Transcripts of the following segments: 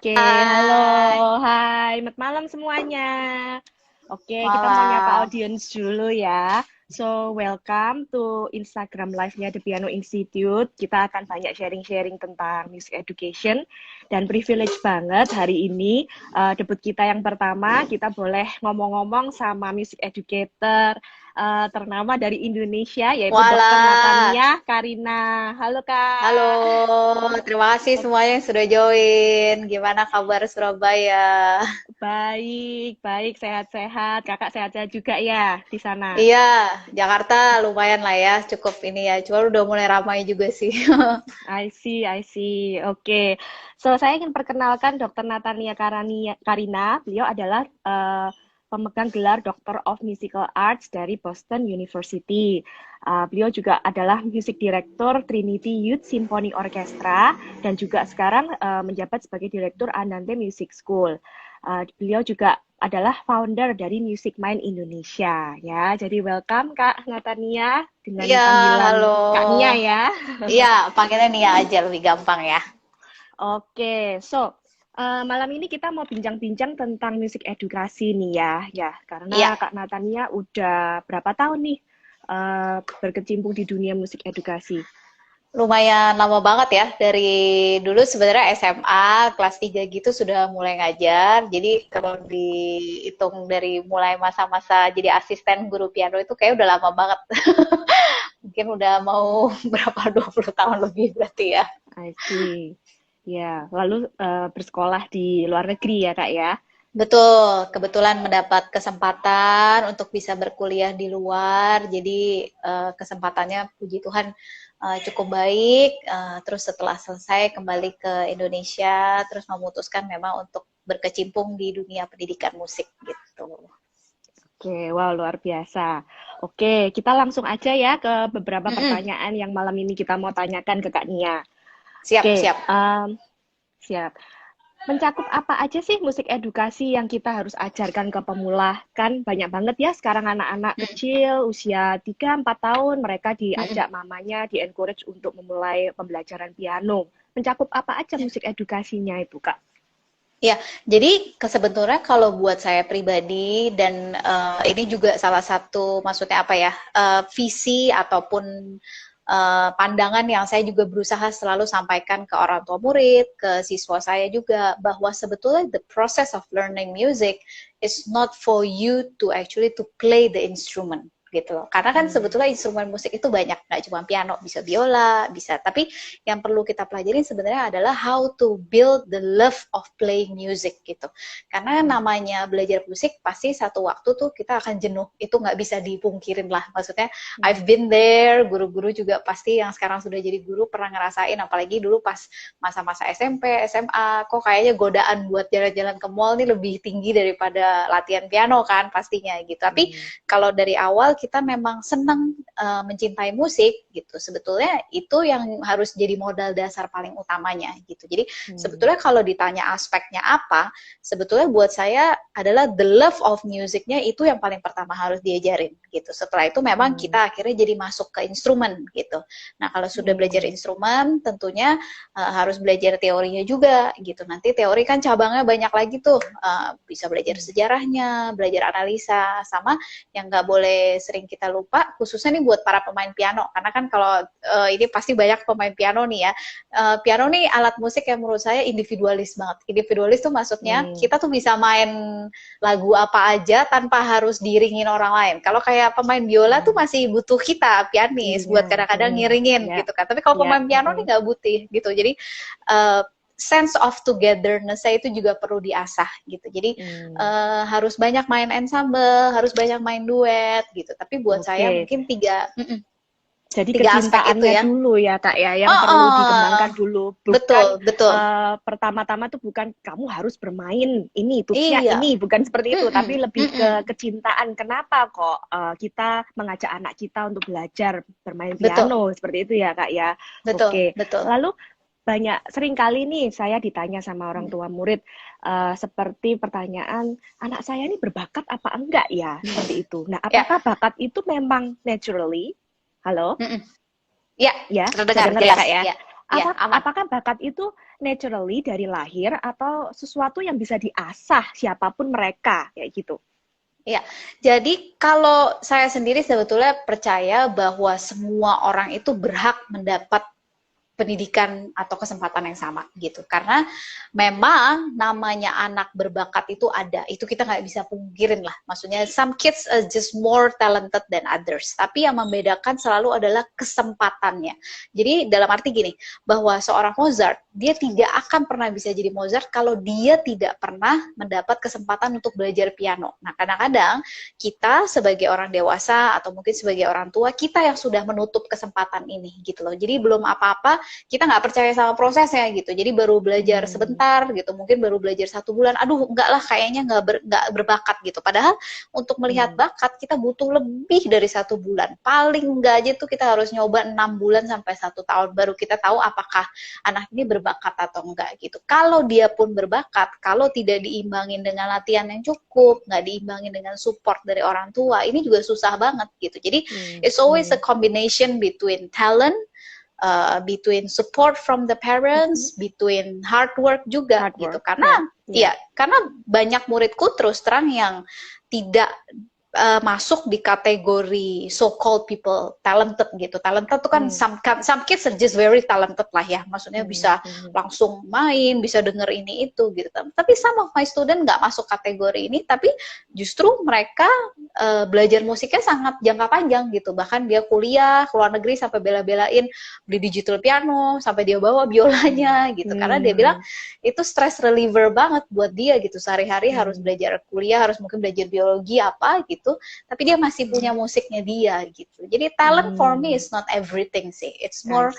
Oke, halo, Hai, hai, selamat malam semuanya. Oke, kita mau nyapa malam. audiens dulu ya. So, welcome to Instagram Live-nya The Piano Institute. Kita akan banyak sharing-sharing tentang music education. Dan privilege banget hari ini, debut kita yang pertama, kita boleh ngomong-ngomong sama music educator ternama dari Indonesia, yaitu Dr. Walah, Natania Karina. Halo, halo. Kak. Terima kasih semuanya yang sudah join. Gimana kabar Surabaya? Baik, baik, sehat-sehat. Kakak sehat-sehat juga ya di sana. Iya, Jakarta lumayan lah ya, cukup ini ya. Cuma udah mulai ramai juga sih. I see, I see. Oke. So, saya ingin perkenalkan Dr. Natania Karina. Beliau adalah pemegang gelar Doctor of Musical Arts dari Boston University. Beliau juga adalah Music Director Trinity Youth Symphony Orchestra dan juga sekarang menjabat sebagai Direktur Andante Music School. Beliau juga adalah founder dari Music Mind Indonesia ya. Jadi welcome Kak Natania dengan Iya, halo. panggilan Kak Nia ya. Iya, panggilnya Nia aja lebih gampang ya. Oke, so malam ini kita mau bincang-bincang tentang musik edukasi nih ya, Iya, karena Kak Natania udah berapa tahun nih berkecimpung di dunia musik edukasi? lumayan lama banget ya. Dari dulu sebenarnya SMA kelas 3 gitu sudah mulai ngajar. Jadi kalau dihitung dari mulai masa-masa jadi asisten guru piano itu kayak udah lama banget. Mungkin udah mau berapa 20 tahun lebih berarti ya. I see. Ya, lalu bersekolah di luar negeri ya Kak ya? Betul, kebetulan mendapat kesempatan untuk bisa berkuliah di luar. Jadi kesempatannya puji Tuhan cukup baik. Terus setelah selesai kembali ke Indonesia, terus memutuskan memang untuk berkecimpung di dunia pendidikan musik gitu. Oke, wow luar biasa. Oke, kita langsung aja ya ke beberapa Mm-mm. pertanyaan yang malam ini kita mau tanyakan ke Kak Nia. Siap, Oke, siap. siap. Mencakup apa aja sih musik edukasi yang kita harus ajarkan ke pemula? Kan banyak banget ya sekarang anak-anak kecil usia 3-4 tahun mereka Mm-mm. diajak mamanya di-encourage untuk memulai pembelajaran piano. Mencakup apa aja musik edukasinya itu, Kak? Ya, jadi sebetulnya kalau buat saya pribadi dan ini juga salah satu maksudnya apa ya visi ataupun pandangan yang saya juga berusaha selalu sampaikan ke orang tua murid, ke siswa saya juga bahwa sebetulnya the process of learning music is not for you to actually to play the instrument gitu loh. Karena kan Hmm. sebetulnya instrumen musik itu banyak, nggak cuma piano, bisa biola, bisa. Tapi yang perlu kita pelajari sebenarnya adalah how to build the love of playing music gitu. Karena namanya belajar musik pasti satu waktu tuh kita akan jenuh. Itu nggak bisa dipungkirin lah. Maksudnya I've Hmm. been there, guru-guru juga pasti yang sekarang sudah jadi guru pernah ngerasain, apalagi dulu pas masa-masa SMP, SMA, kok kayaknya godaan buat jalan-jalan ke mall nih lebih tinggi daripada latihan piano kan pastinya gitu. Tapi Hmm. kalau dari awal kita memang senang mencintai musik gitu, sebetulnya itu yang harus jadi modal dasar paling utamanya gitu. Jadi Hmm. sebetulnya kalau ditanya aspeknya apa, sebetulnya buat saya adalah the love of musicnya itu yang paling pertama harus diajarin gitu. Setelah itu memang Hmm. kita akhirnya jadi masuk ke instrumen gitu. Nah kalau sudah belajar Hmm. instrumen, tentunya harus belajar teorinya juga gitu. Nanti teori kan cabangnya banyak lagi tuh, bisa belajar Hmm. sejarahnya, belajar analisa, sama yang nggak boleh sering kita lupa, khususnya nih buat para pemain piano. Karena kan kalau ini pasti banyak pemain piano nih ya. Piano nih alat musik yang menurut saya individualis banget. Individualis tuh maksudnya Hmm. kita tuh bisa main lagu apa aja tanpa harus diiringin orang lain. Kalau kayak pemain biola tuh Hmm. masih butuh kita pianis buat Iringan. kadang-kadang Hmm. ngiringin Ya, gitu kan. Tapi kalau ya. pemain piano nih Hmm. nggak butuh gitu. Jadi uh, sense of togetherness-nya itu juga perlu diasah gitu. Jadi Hmm. harus banyak main ensemble, harus banyak main duet gitu. Tapi buat saya Oke. mungkin tiga Jadi tiga aspek itu kecintaannya ya. dulu ya Kak ya, yang Oh, perlu oh, dikembangkan dulu. Bukan betul, betul. pertama-tama tuh bukan kamu harus bermain ini, tools-nya Iya. ini, bukan seperti itu. Mm-mm, Tapi lebih mm-mm. ke kecintaan. Kenapa kok kita mengajak anak kita untuk belajar bermain Betul, piano, seperti itu ya Kak ya. betul, Oke, betul. lalu sering kali nih saya ditanya sama orang tua murid, seperti pertanyaan, anak saya ini berbakat apa enggak ya, seperti itu. Nah, Ya, apakah bakat itu memang naturally, halo? mm-mm. Ya, Ya, bisa terdengar dengar ya jelas. Kak ya. Ya, Ya, aman. Apakah bakat itu naturally dari lahir atau sesuatu yang bisa diasah siapapun mereka kayak gitu? Ya, jadi kalau saya sendiri sebetulnya percaya bahwa semua orang itu berhak mendapat pendidikan atau kesempatan yang sama gitu, karena memang namanya anak berbakat itu ada, itu kita nggak bisa pungkirin lah, maksudnya some kids are just more talented than others, tapi yang membedakan selalu adalah kesempatannya. Jadi dalam arti gini, bahwa seorang Mozart dia tidak akan pernah bisa jadi Mozart kalau dia tidak pernah mendapat kesempatan untuk belajar piano. Nah, kadang-kadang kita sebagai orang dewasa atau mungkin sebagai orang tua, kita yang sudah menutup kesempatan ini gitu loh. Jadi belum apa-apa kita nggak percaya sama prosesnya gitu, jadi baru belajar sebentar gitu, mungkin baru belajar 1 bulan, aduh enggak lah kayaknya nggak berbakat gitu, padahal untuk melihat bakat kita butuh lebih dari 1 bulan, paling enggak aja tuh kita harus nyoba 6 bulan sampai 1 tahun baru kita tahu apakah anak ini berbakat atau enggak gitu. Kalau dia pun berbakat, kalau tidak diimbangin dengan latihan yang cukup, nggak diimbangin dengan support dari orang tua, ini juga susah banget gitu. Jadi it's always a combination between talent, between support from the parents, between hard work juga gitu. Karena ya, karena banyak muridku terus terang yang tidak masuk di kategori so-called people talented gitu. Talented itu kan some kids are just very talented lah ya. Maksudnya bisa langsung main, bisa denger ini itu gitu. Tapi some of my student nggak masuk kategori ini, tapi justru mereka belajar musiknya sangat jangka panjang gitu. Bahkan dia kuliah ke luar negeri sampai bela-belain beli digital piano, sampai dia bawa biolanya gitu. Karena dia bilang itu stress reliever banget buat dia gitu. Sehari-hari harus belajar kuliah, harus mungkin belajar biologi apa gitu. Tapi dia masih punya musiknya dia gitu. Jadi talent for me is not everything sih. It's more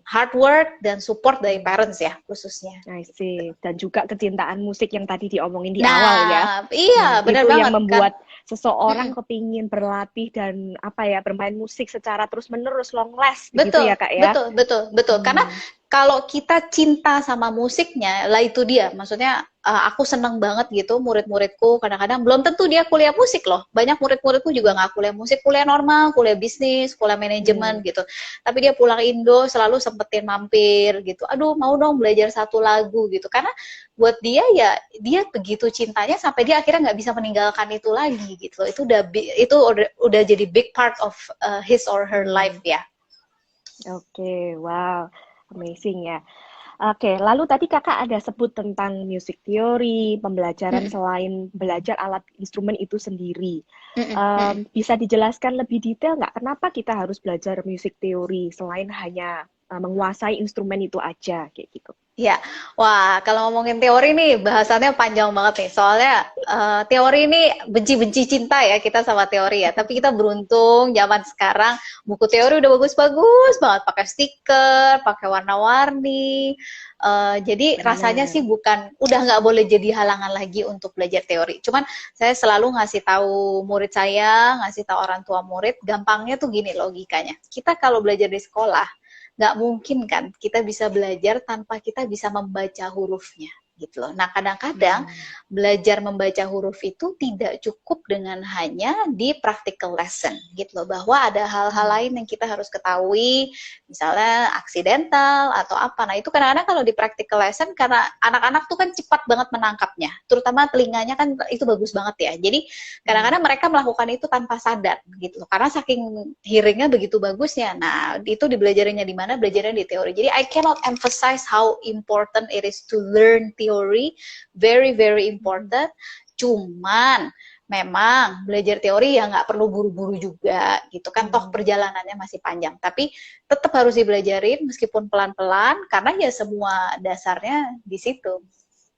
hard work dan support dari parents ya khususnya. I see. Dan juga kecintaan musik yang tadi diomongin di awal ya. Iya, benar itu banget. Yang membuat seseorang kepingin berlatih dan bermain musik secara terus-menerus long last gitu ya Kak ya. Betul. Karena kalau kita cinta sama musiknya, lah itu dia. Maksudnya aku seneng banget gitu murid-muridku kadang-kadang belum tentu dia kuliah musik loh. Banyak murid-muridku juga nggak kuliah musik, kuliah normal, kuliah bisnis, kuliah manajemen gitu. Tapi dia pulang Indo selalu sempetin mampir gitu. Aduh mau dong belajar 1 lagu gitu. Karena buat dia ya dia begitu cintanya sampai dia akhirnya nggak bisa meninggalkan itu lagi gitu. Itu udah jadi big part of his or her life ya. Oke, wow. Amazing ya. Oke, lalu tadi kakak ada sebut tentang music theory, pembelajaran selain belajar alat instrumen itu sendiri. Bisa dijelaskan lebih detail nggak? Kenapa kita harus belajar music theory selain hanya menguasai instrumen itu aja, kayak gitu? Ya, wah kalau ngomongin teori nih bahasannya panjang banget nih. Soalnya teori ini benci-benci cinta ya kita sama teori ya. Tapi kita beruntung zaman sekarang buku teori udah bagus-bagus banget, pakai stiker, pakai warna-warni. Jadi rasanya sih udah nggak boleh jadi halangan lagi untuk belajar teori. Cuman saya selalu ngasih tahu murid saya, ngasih tahu orang tua murid, gampangnya tuh gini logikanya. Kita kalau belajar di sekolah nggak mungkin kan kita bisa belajar tanpa kita bisa membaca hurufnya gitu loh. Nah kadang-kadang belajar membaca huruf itu tidak cukup dengan hanya di practical lesson gitu loh, bahwa ada hal-hal lain yang kita harus ketahui, misalnya aksidental atau apa. Nah itu kadang-kadang kalau di practical lesson karena anak-anak tuh kan cepat banget menangkapnya, terutama telinganya kan itu bagus banget ya. Jadi kadang-kadang mereka melakukan itu tanpa sadar gitu loh, karena saking hearingnya begitu bagusnya. Nah itu dibelajarinya di mana? Belajarnya di teori. Jadi I cannot emphasize how important it is to learn theory, very very important. Cuman memang belajar teori ya nggak perlu buru-buru juga gitu kan, toh perjalanannya masih panjang, tapi tetap harus dibelajarin meskipun pelan-pelan karena ya semua dasarnya di situ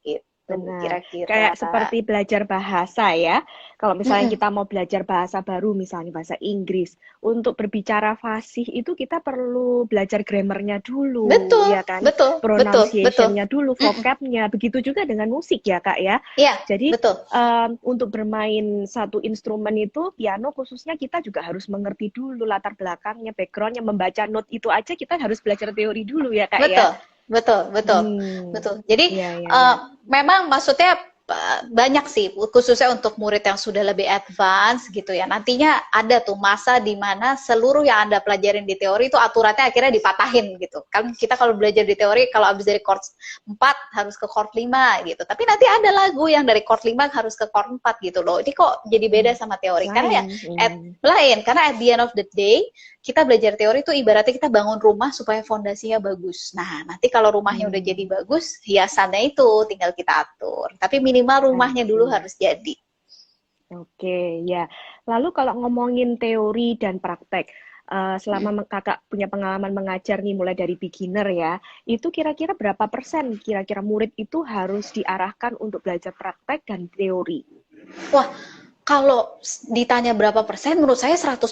gitu. Kira-kira kayak seperti belajar bahasa ya. Kalau misalnya kita mau belajar bahasa baru, misalnya bahasa Inggris, untuk berbicara fasih itu kita perlu belajar grammarnya dulu, ya kan? Pronunciation-nya dulu, vocabnya. Begitu juga dengan musik ya Kak ya. Jadi untuk bermain satu instrumen itu, piano khususnya, kita juga harus mengerti dulu latar belakangnya, backgroundnya, membaca note itu aja kita harus belajar teori dulu ya Kak ya. Betul. Jadi memang maksudnya banyak sih, khususnya untuk murid yang sudah lebih advance gitu ya. Nantinya ada tuh masa di mana seluruh yang Anda pelajarin di teori itu aturannya akhirnya dipatahin gitu. Kan kita kalau belajar di teori, kalau habis dari chord 4 harus ke chord 5 gitu. Tapi nanti ada lagu yang dari chord 5 harus ke chord 4 gitu loh. Ini kok jadi beda sama teori? Karena ya karena at the end of the day kita belajar teori itu ibaratnya kita bangun rumah supaya fondasinya bagus. Nah, nanti kalau rumahnya udah jadi bagus, hiasannya itu tinggal kita atur. Tapi minimal rumahnya dulu harus jadi. Oke, ya. Lalu kalau ngomongin teori dan praktek, selama kakak punya pengalaman mengajar nih mulai dari beginner ya, itu kira-kira berapa persen kira-kira murid itu harus diarahkan untuk belajar praktek dan teori? Wah, kalau ditanya berapa persen, menurut saya 100%.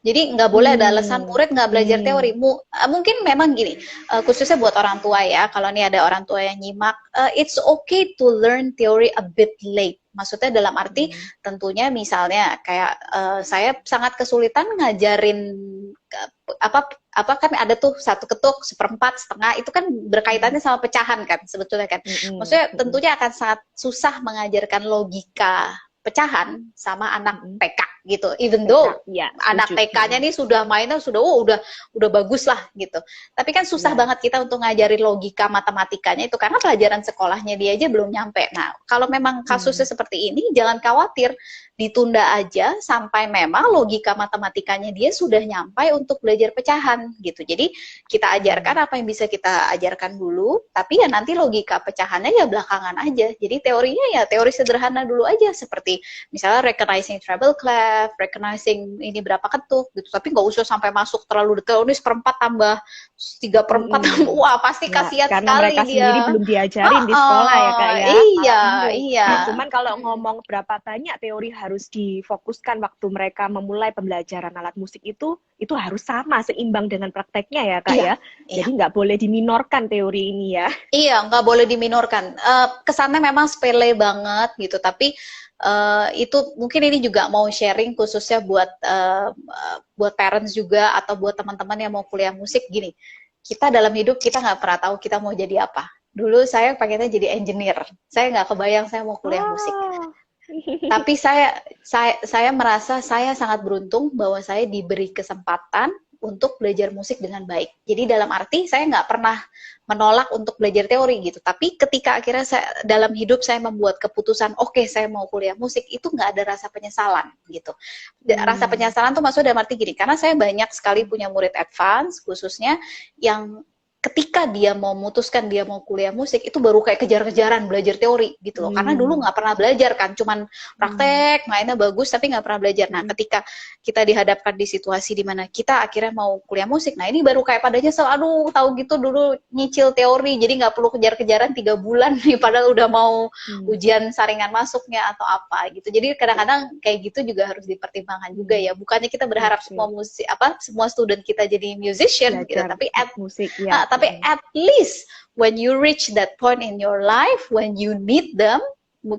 Jadi nggak boleh ada alasan murid nggak belajar teori. Mungkin memang gini, khususnya buat orang tua ya, kalau ini ada orang tua yang nyimak, it's okay to learn theory a bit late. Maksudnya dalam arti tentunya misalnya kayak saya sangat kesulitan ngajarin apa kan ada tuh satu ketuk, seperempat, setengah, itu kan berkaitannya sama pecahan kan sebetulnya kan. Maksudnya tentunya akan sangat susah mengajarkan logika pecahan sama anak TK gitu. Even though anak TK-nya nih sudah mainnya udah bagus lah gitu. Tapi kan susah banget kita untuk ngajarin logika matematikanya itu karena pelajaran sekolahnya dia aja belum nyampe. Nah, kalau memang kasusnya seperti ini jangan khawatir, ditunda aja sampai memang logika matematikanya dia sudah nyampe untuk belajar pecahan gitu. Jadi kita ajarkan apa yang bisa kita ajarkan dulu, tapi ya nanti logika pecahannya ya belakangan aja. Jadi teorinya ya teori sederhana dulu aja seperti misalnya recognizing treble clef, recognizing ini berapa ketuk gitu. Tapi nggak usah sampai masuk terlalu detail. Ini 1/4 tambah 3/4, wah pasti kasihan karena sekali mereka dia. Sendiri belum diajarin di sekolah ya Kak ya. Iya. Cuman kalau ngomong berapa banyak teori harus difokuskan waktu mereka memulai pembelajaran alat musik itu harus sama, seimbang dengan prakteknya ya Kak ya. Jadi nggak boleh diminorkan teori ini ya. Iya, nggak boleh diminorkan. Kesannya memang sepele banget gitu, tapi itu mungkin ini juga mau sharing khususnya buat parents juga atau buat teman-teman yang mau kuliah musik gini. Kita dalam hidup kita nggak pernah tahu kita mau jadi apa. Dulu saya pengennya jadi engineer. Saya nggak kebayang saya mau kuliah musik. Tapi saya merasa saya sangat beruntung bahwa saya diberi kesempatan untuk belajar musik dengan baik. Jadi dalam arti saya nggak pernah menolak untuk belajar teori gitu. Tapi ketika akhirnya dalam hidup saya membuat keputusan, oke, saya mau kuliah musik, itu nggak ada rasa penyesalan gitu. Rasa penyesalan tuh maksudnya dalam arti gini, karena saya banyak sekali punya murid advance khususnya yang ketika dia mau memutuskan dia mau kuliah musik, itu baru kayak kejar-kejaran belajar teori gitu loh. Karena dulu nggak pernah belajar kan, cuman praktek, mainnya bagus, tapi nggak pernah belajar. Nah, ketika kita dihadapkan di situasi di mana kita akhirnya mau kuliah musik, nah ini baru kayak pada nyesel, aduh tahu gitu dulu nyicil teori, jadi nggak perlu kejar-kejaran 3 bulan nih, padahal udah mau ujian saringan masuknya atau apa gitu. Jadi kadang-kadang kayak gitu juga harus dipertimbangkan juga ya. Bukannya kita berharap semua student kita jadi musician gitu, tapi tapi at least when you reach that point in your life, when you need them,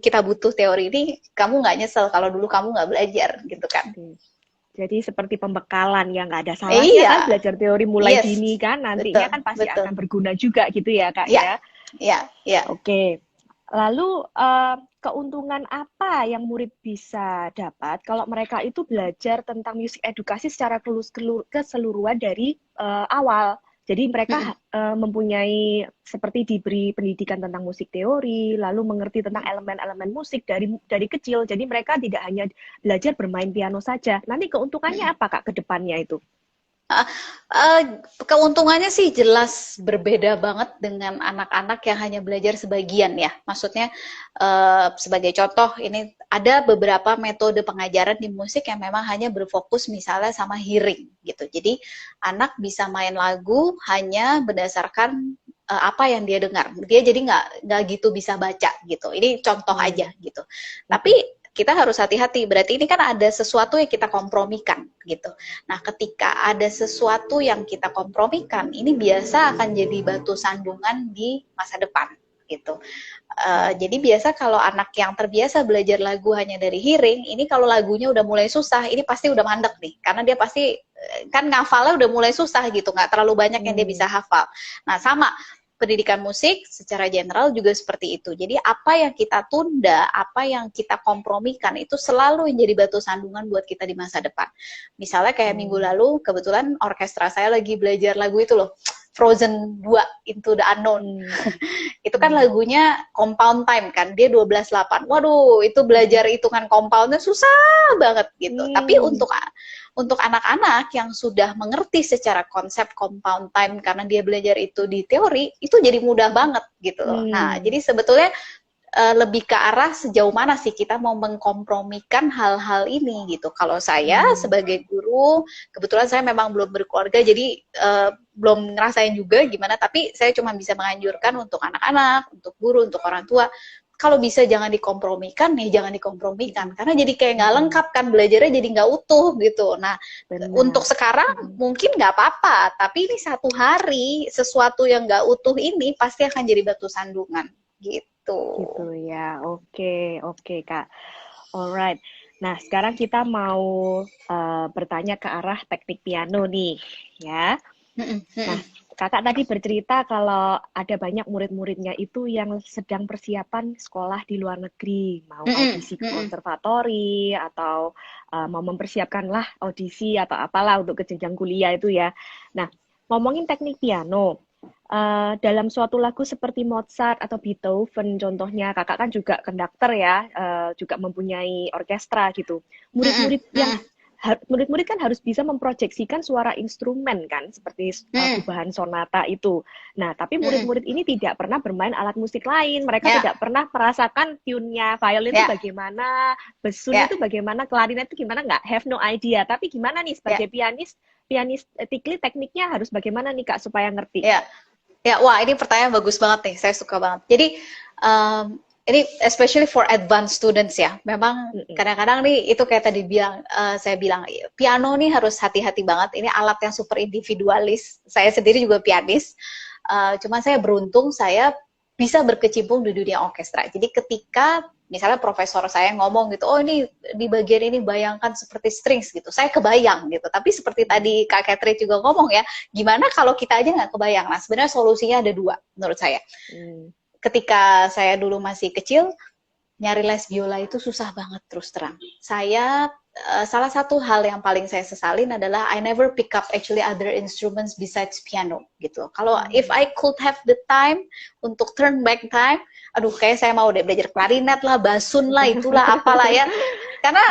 kita butuh teori ini, kamu nggak nyesel kalau dulu kamu nggak belajar, gitu kan. Jadi seperti pembekalan yang nggak ada salahnya kan belajar teori mulai dini kan, nantinya kan pasti akan berguna juga gitu ya Kak ya. Iya. Oke. Lalu keuntungan apa yang murid bisa dapat kalau mereka itu belajar tentang musik edukasi secara keseluruhan dari awal? Jadi mereka mempunyai seperti diberi pendidikan tentang musik teori, lalu mengerti tentang elemen-elemen musik dari kecil. Jadi mereka tidak hanya belajar bermain piano saja. Nanti keuntungannya apa Kak ke depannya itu? Keuntungannya sih jelas berbeda banget dengan anak-anak yang hanya belajar sebagian ya. Maksudnya sebagai contoh ini ada beberapa metode pengajaran di musik yang memang hanya berfokus misalnya sama hearing gitu. Jadi anak bisa main lagu hanya berdasarkan apa yang dia dengar. Dia jadi nggak gitu bisa baca gitu. Ini contoh aja gitu. Tapi kita harus hati-hati, berarti ini kan ada sesuatu yang kita kompromikan gitu. Nah, ketika ada sesuatu yang kita kompromikan, ini biasa akan jadi batu sandungan di masa depan gitu. Jadi biasa kalau anak yang terbiasa belajar lagu hanya dari hearing, ini kalau lagunya udah mulai susah, ini pasti udah mandek nih, karena dia pasti kan ngafalnya udah mulai susah gitu, nggak terlalu banyak yang dia bisa hafal. Nah, sama pendidikan musik secara general juga seperti itu. Jadi apa yang kita tunda, apa yang kita kompromikan itu selalu menjadi batu sandungan buat kita di masa depan. Misalnya kayak minggu lalu kebetulan orkestra saya lagi belajar lagu itu loh, Frozen 2 Into the Unknown. Itu kan lagunya compound time kan, dia 12/8. Waduh, itu belajar hitungan compoundnya susah banget gitu. Tapi untuk anak-anak yang sudah mengerti secara konsep compound time karena dia belajar itu di teori, itu jadi mudah banget gitu loh. Nah, jadi sebetulnya lebih ke arah sejauh mana sih kita mau mengkompromikan hal-hal ini gitu. Kalau saya sebagai guru, kebetulan saya memang belum berkeluarga, jadi belum ngerasain juga gimana, tapi saya cuma bisa menganjurkan untuk anak-anak, untuk guru, untuk orang tua, kalau bisa jangan dikompromikan, nih jangan dikompromikan, karena jadi kayak nggak lengkap kan, belajarnya jadi nggak utuh gitu. Nah, untuk sekarang mungkin nggak apa-apa, tapi ini satu hari sesuatu yang nggak utuh ini pasti akan jadi batu sandungan gitu. Gitu ya, oke Kak. Alright. Nah, sekarang kita mau bertanya ke arah teknik piano nih, ya. Nah, Kakak tadi bercerita kalau ada banyak murid-muridnya itu yang sedang persiapan sekolah di luar negeri, mau audisi ke konservatori atau mau mempersiapkan lah audisi atau apalah untuk ke jenjang kuliah itu ya. Nah, ngomongin teknik piano, dalam suatu lagu seperti Mozart atau Beethoven contohnya, Kakak kan juga konduktor ya, juga mempunyai orkestra gitu. Murid-murid kan harus bisa memproyeksikan suara instrumen kan, seperti gubahan sonata itu. Nah, tapi murid-murid ini tidak pernah bermain alat musik lain. Mereka tidak pernah merasakan tune-nya violin itu bagaimana, besun itu bagaimana, klarinet itu gimana, nggak have no idea. Tapi gimana nih sebagai pianis Tikli tekniknya harus bagaimana nih Kak supaya ngerti? Ya, wah ini pertanyaan bagus banget nih, saya suka banget. Jadi ini especially for advanced students ya. Memang kadang-kadang nih itu kayak tadi saya bilang piano nih harus hati-hati banget. Ini alat yang super individualis. Saya sendiri juga pianis. Cuman saya beruntung saya bisa berkecimpung di dunia orkestra. Jadi ketika misalnya profesor saya ngomong gitu, oh ini di bagian ini bayangkan seperti strings gitu, saya kebayang gitu. Tapi seperti tadi Kak Catherine juga ngomong ya, gimana kalau kita aja nggak kebayang? Nah sebenarnya solusinya ada dua menurut saya. Ketika saya dulu masih kecil, nyari les biola itu susah banget terus terang. Saya salah satu hal yang paling saya sesalin adalah I never pick up actually other instruments besides piano gitu. Kalau if I could have the time untuk turn back time, aduh kayak saya mau deh belajar klarinet lah, basun lah, itulah apalah ya. Karena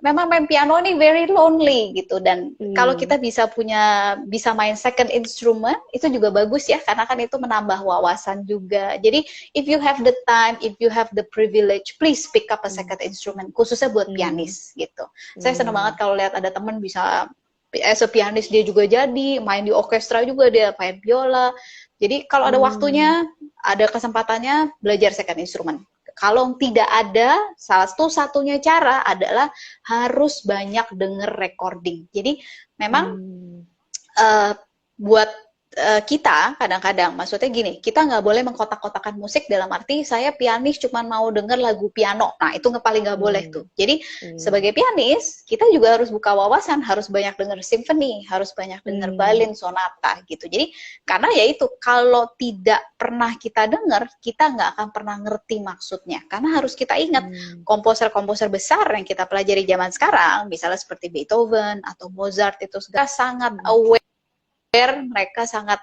memang main piano ini very lonely gitu, dan kalau kita bisa main second instrument itu juga bagus ya, karena kan itu menambah wawasan juga. Jadi if you have the time, if you have the privilege, please pick up a second instrument, khususnya buat pianis gitu. Saya senang banget kalau lihat ada teman bisa as a pianis, dia juga jadi main di orkestra juga, dia main biola. Jadi kalau ada waktunya, ada kesempatannya, belajar second instrument. Kalau tidak ada, salah satu-satunya cara adalah harus banyak denger recording. Jadi memang buat kita kadang-kadang, maksudnya gini, kita nggak boleh mengkotak-kotakan musik dalam arti saya pianis cuma mau denger lagu piano. Nah itu paling nggak boleh tuh. Jadi sebagai pianis, kita juga harus buka wawasan, harus banyak denger symphony, harus banyak denger violin, sonata gitu. Jadi karena ya itu, kalau tidak pernah kita denger, kita nggak akan pernah ngerti maksudnya. Karena harus kita ingat, komposer-komposer besar yang kita pelajari zaman sekarang, misalnya seperti Beethoven atau Mozart, itu segala sangat aware, mereka sangat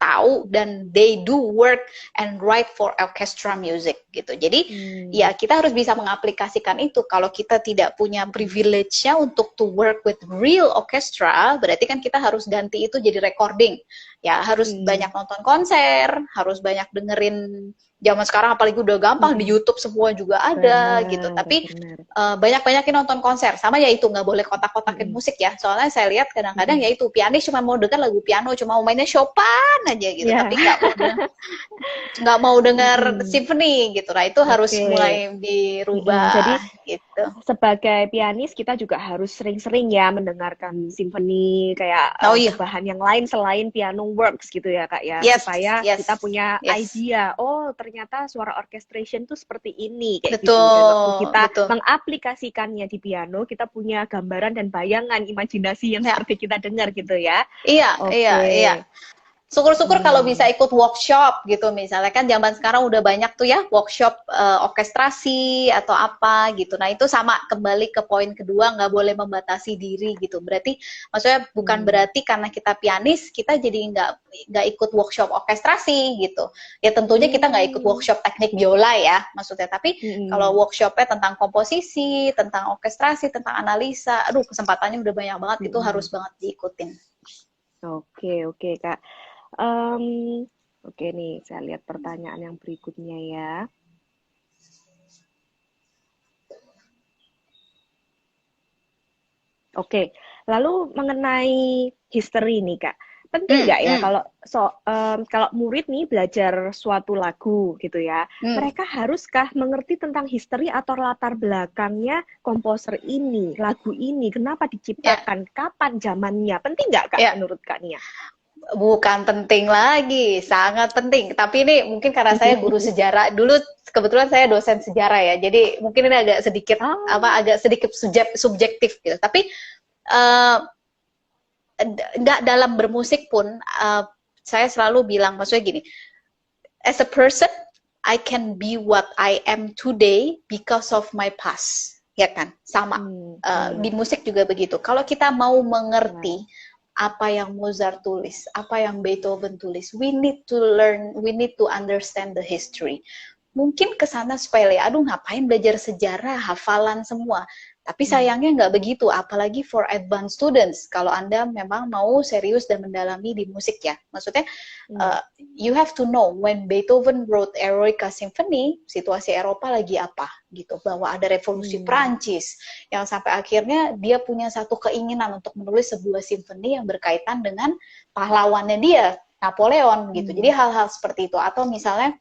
tahu, dan they do work and write for orchestra music gitu. Jadi ya kita harus bisa mengaplikasikan itu. Kalau kita tidak punya privilege-nya untuk to work with real orchestra, berarti kan kita harus ganti itu jadi recording. Ya harus banyak nonton konser, harus banyak dengerin. Zaman sekarang apalagi udah gampang, di YouTube semua juga ada gitu. Tapi banyak-banyakin nonton konser. Sama ya itu, nggak boleh kotak-kotakin musik ya. Soalnya saya lihat kadang-kadang ya itu, pianis cuma mau denger lagu piano, cuma mau mainnya Chopin aja gitu. Tapi nggak mau denger symphony gitu. Nah itu harus mulai dirubah. Jadi gitu. Sebagai pianis kita juga harus sering-sering ya mendengarkan symphony kayak bahan yang lain selain piano works gitu ya Kak ya, supaya kita punya idea, oh ternyata suara orchestration tuh seperti ini kayak gitu. Dan waktu kita mengaplikasikannya di piano, kita punya gambaran dan bayangan, imajinasi yang seperti kita dengar gitu ya. Iya. Syukur-syukur kalau bisa ikut workshop gitu, misalnya kan zaman sekarang udah banyak tuh ya workshop orkestrasi atau apa gitu. Nah itu sama, kembali ke poin kedua, nggak boleh membatasi diri gitu. Berarti maksudnya bukan berarti karena kita pianis kita jadi nggak ikut workshop orkestrasi gitu. Ya tentunya kita nggak ikut workshop teknik biola ya maksudnya. Tapi kalau workshopnya tentang komposisi, tentang orkestrasi, tentang analisa, aduh kesempatannya udah banyak banget, itu harus banget diikutin. Oke Kak. Oke nih, saya lihat pertanyaan yang berikutnya ya. Oke, lalu mengenai history nih Kak, penting nggak ya kalau murid nih belajar suatu lagu gitu ya, mereka haruskah mengerti tentang history atau latar belakangnya komposer ini, lagu ini, kenapa diciptakan, kapan zamannya, penting nggak Kak menurut Kak Nia? Bukan penting lagi, sangat penting. Tapi ini mungkin karena saya guru sejarah dulu, kebetulan saya dosen sejarah ya. Jadi mungkin ini agak sedikit agak sedikit subjektif gitu. Tapi nggak dalam bermusik pun saya selalu bilang, maksudnya gini, as a person I can be what I am today because of my past, ya kan? Sama di musik juga begitu. Kalau kita mau mengerti apa yang Mozart tulis, apa yang Beethoven tulis, we need to learn, we need to understand the history. Mungkin kesana sepele, aduh ngapain belajar sejarah, hafalan semua. Tapi sayangnya nggak begitu, apalagi for advanced students. Kalau Anda memang mau serius dan mendalami di musik ya. Maksudnya, you have to know when Beethoven wrote Eroica Symphony, situasi Eropa lagi apa gitu. Bahwa ada revolusi Prancis, yang sampai akhirnya dia punya satu keinginan untuk menulis sebuah simfoni yang berkaitan dengan pahlawannya dia, Napoleon gitu. Jadi hal-hal seperti itu. Atau misalnya,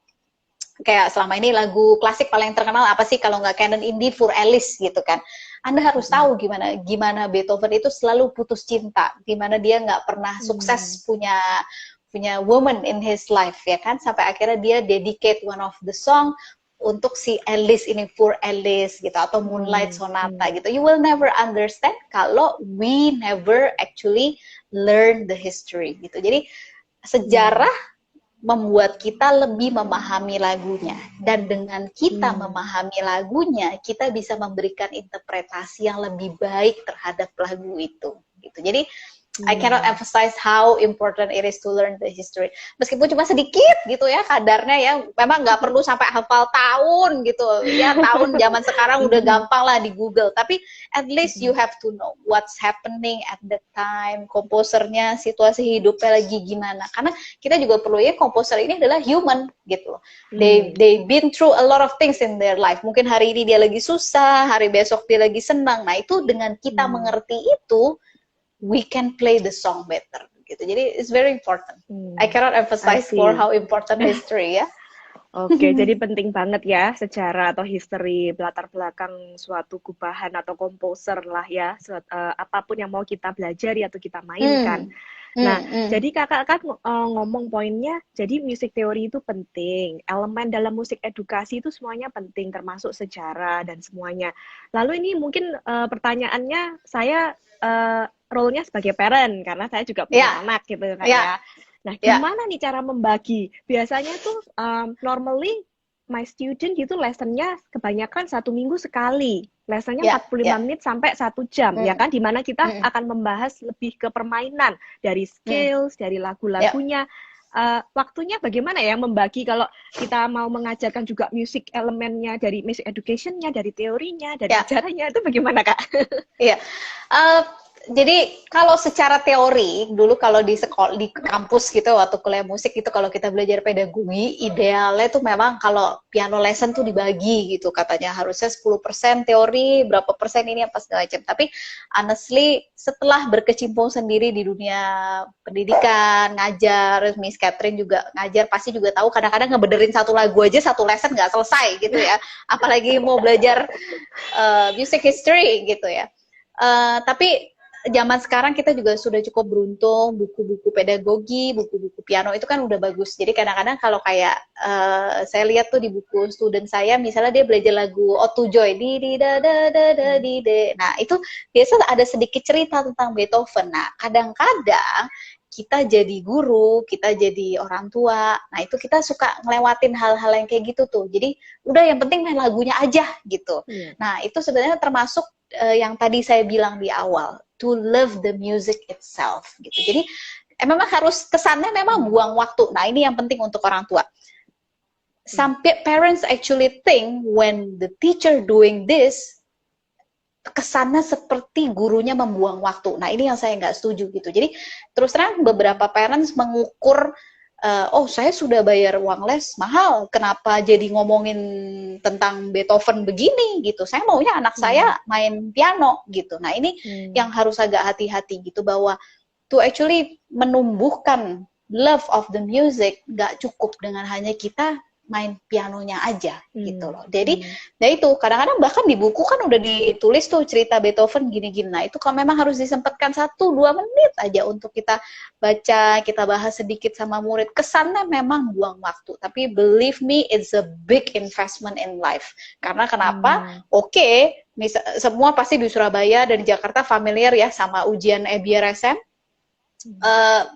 kayak selama ini lagu klasik paling terkenal apa sih kalau nggak Canon in D for Alice gitu kan. Anda harus tahu gimana Beethoven itu selalu putus cinta, gimana dia nggak pernah sukses punya woman in his life ya kan, sampai akhirnya dia dedicate one of the song untuk si Alice ini, for Alice gitu, atau Moonlight Sonata gitu. You will never understand kalau we never actually learn the history gitu. Jadi sejarah membuat kita lebih memahami lagunya, dan dengan kita memahami lagunya, kita bisa memberikan interpretasi yang lebih baik terhadap lagu itu. Gitu. Jadi I cannot emphasize how important it is to learn the history. Meskipun cuma sedikit gitu ya kadarnya ya, memang nggak perlu sampai hafal tahun gitu. Ya tahun zaman sekarang udah gampang lah di Google. Tapi at least you have to know what's happening at the time, komposernya, situasi hidupnya lagi gimana. Karena kita juga perlu ya, komposer ini adalah human gitu. They been through a lot of things in their life. Mungkin hari ini dia lagi susah, hari besok dia lagi senang. Nah itu dengan kita mengerti itu, we can play the song better gitu. Jadi it's very important. I cannot emphasize more how important history ya. Oke, jadi penting banget ya sejarah atau history, latar belakang suatu gubahan atau komposer lah ya, apapun yang mau kita pelajari atau kita mainkan. Nah, jadi kakak kan ngomong poinnya, jadi music theory itu penting, elemen dalam musik edukasi itu semuanya penting, termasuk sejarah dan semuanya. Lalu ini mungkin pertanyaannya saya role-nya sebagai parent, karena saya juga punya anak gitu kan ya. Nah, gimana nih cara membagi? Biasanya tuh normally my student gitu lessonnya kebanyakan 1 minggu sekali. Lessonnya 45 menit sampai 1 jam, ya kan? Dimana kita akan membahas lebih ke permainan, dari skills, dari lagu-lagunya. Waktunya bagaimana ya membagi kalau kita mau mengajarkan juga music elemennya, dari music education-nya, dari teorinya, dari sejarahnya, itu bagaimana Kak? Iya. Jadi kalau secara teori dulu, kalau di sekolah, di kampus gitu waktu kuliah musik gitu, kalau kita belajar pedagogi, idealnya tuh memang kalau piano lesson tuh dibagi gitu, katanya harusnya 10% teori, berapa persen ini apa segala macam. Tapi honestly setelah berkecimpung sendiri di dunia pendidikan, ngajar, Miss Catherine juga ngajar, pasti juga tahu kadang-kadang ngebenerin satu lagu aja satu lesson nggak selesai gitu ya, apalagi mau belajar music history gitu ya. Tapi zaman sekarang kita juga sudah cukup beruntung, buku-buku pedagogi, buku-buku piano itu kan udah bagus. Jadi kadang-kadang kalau kayak saya lihat tuh di buku student saya, misalnya dia belajar lagu Ode to Joy, di da da da da di de. Nah itu biasa ada sedikit cerita tentang Beethoven. Nah kadang-kadang kita jadi guru, kita jadi orang tua, nah itu kita suka ngelewatin hal-hal yang kayak gitu tuh. Jadi udah yang penting main lagunya aja gitu. Iya. Nah itu sebenarnya termasuk yang tadi saya bilang di awal, to love the music itself gitu. Jadi memang harus kesannya memang buang waktu. Nah ini yang penting untuk orang tua. Some parents actually think when the teacher doing this, kesannya seperti gurunya membuang waktu. Nah ini yang saya nggak setuju gitu. Jadi terus terang beberapa parents mengukur, oh saya sudah bayar uang les mahal, kenapa jadi ngomongin tentang Beethoven begini gitu. Saya maunya anak saya main piano gitu. Nah ini yang harus agak hati-hati gitu, bahwa to actually menumbuhkan love of the music nggak cukup dengan hanya kita main pianonya aja gitu loh. Jadi ya itu kadang-kadang bahkan di buku kan udah ditulis tuh cerita Beethoven gini-gini. Nah itu kalau memang harus disempatkan 1-2 menit aja untuk kita baca, kita bahas sedikit sama murid. Kesannya memang buang waktu, tapi believe me it's a big investment in life. Karena kenapa? Oke, semua pasti di Surabaya dan di Jakarta familiar ya sama ujian EBRSM.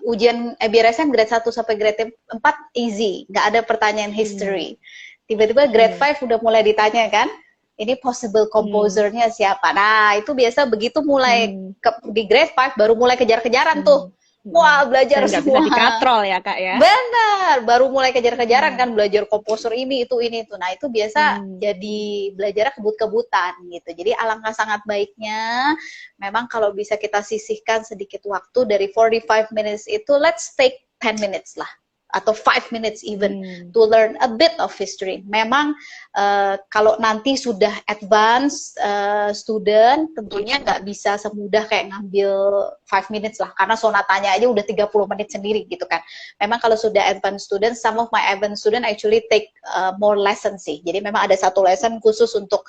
Ujian EBRSM grade 1 sampai grade 4 easy, nggak ada pertanyaan history. Tiba-tiba grade 5 udah mulai ditanya kan, ini possible composernya siapa. Nah itu biasa begitu mulai di grade 5 baru mulai kejar-kejaran tuh. Wah belajar dan semua. Bisa dikatrol ya kak ya. Benar, baru mulai kejar-kejaran kan, belajar komposer ini itu. Nah itu biasa jadi belajar kebut-kebutan gitu. Jadi alangkah sangat baiknya memang kalau bisa kita sisihkan sedikit waktu dari 45 minutes itu, let's take 10 minutes lah, atau 5 minutes even to learn a bit of history. Memang kalau nanti sudah advance student, tentunya nggak bisa semudah kayak ngambil 5 minutes lah, karena sonatanya aja udah 30 menit sendiri gitu kan. Memang kalau sudah advance student, some of my advance student actually take more lessons sih. Jadi memang ada satu lesson khusus untuk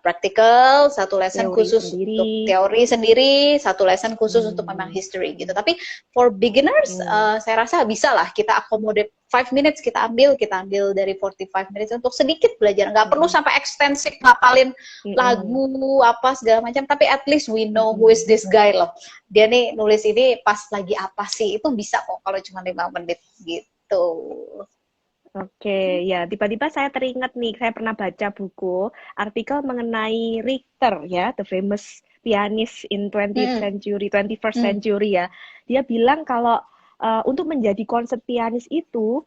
practical, satu lesson teori khusus sendiri. untuk teori sendiri, satu lesson khusus untuk memang history gitu. Tapi for beginners, saya rasa bisa lah kita accommodate 5 minutes, kita ambil dari 45 minutes untuk sedikit belajar. Nggak perlu sampai ekstensif ngapalin lagu apa segala macam, tapi at least we know who is this guy loh. Dia nih nulis ini pas lagi apa sih, itu bisa kok kalau cuma 5 menit gitu. Oke, ya tiba-tiba saya teringat nih, saya pernah baca buku, artikel mengenai Richter ya, the famous pianist in 20th century, 21st century ya. Dia bilang kalau untuk menjadi concert pianis itu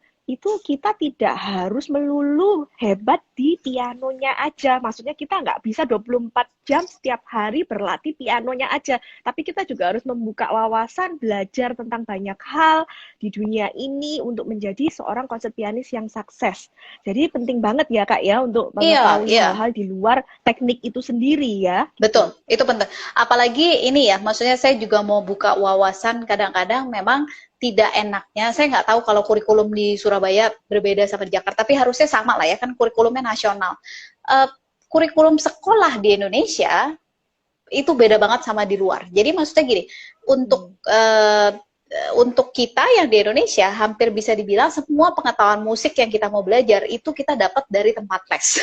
kita tidak harus melulu hebat di pianonya aja. Maksudnya kita nggak bisa 24 jam setiap hari berlatih pianonya aja. Tapi kita juga harus membuka wawasan, belajar tentang banyak hal di dunia ini untuk menjadi seorang concert pianis yang sukses. Jadi penting banget ya Kak ya untuk mengetahui hal-hal di luar teknik itu sendiri ya. Betul, itu penting. Apalagi ini ya, maksudnya saya juga mau buka wawasan, kadang-kadang memang tidak enaknya, saya nggak tahu kalau kurikulum di Surabaya berbeda sama di Jakarta, tapi harusnya sama lah ya, kan kurikulumnya nasional. Kurikulum sekolah di Indonesia itu beda banget sama di luar. Jadi maksudnya gini, untuk kita yang di Indonesia, hampir bisa dibilang semua pengetahuan musik yang kita mau belajar, itu kita dapat dari tempat les.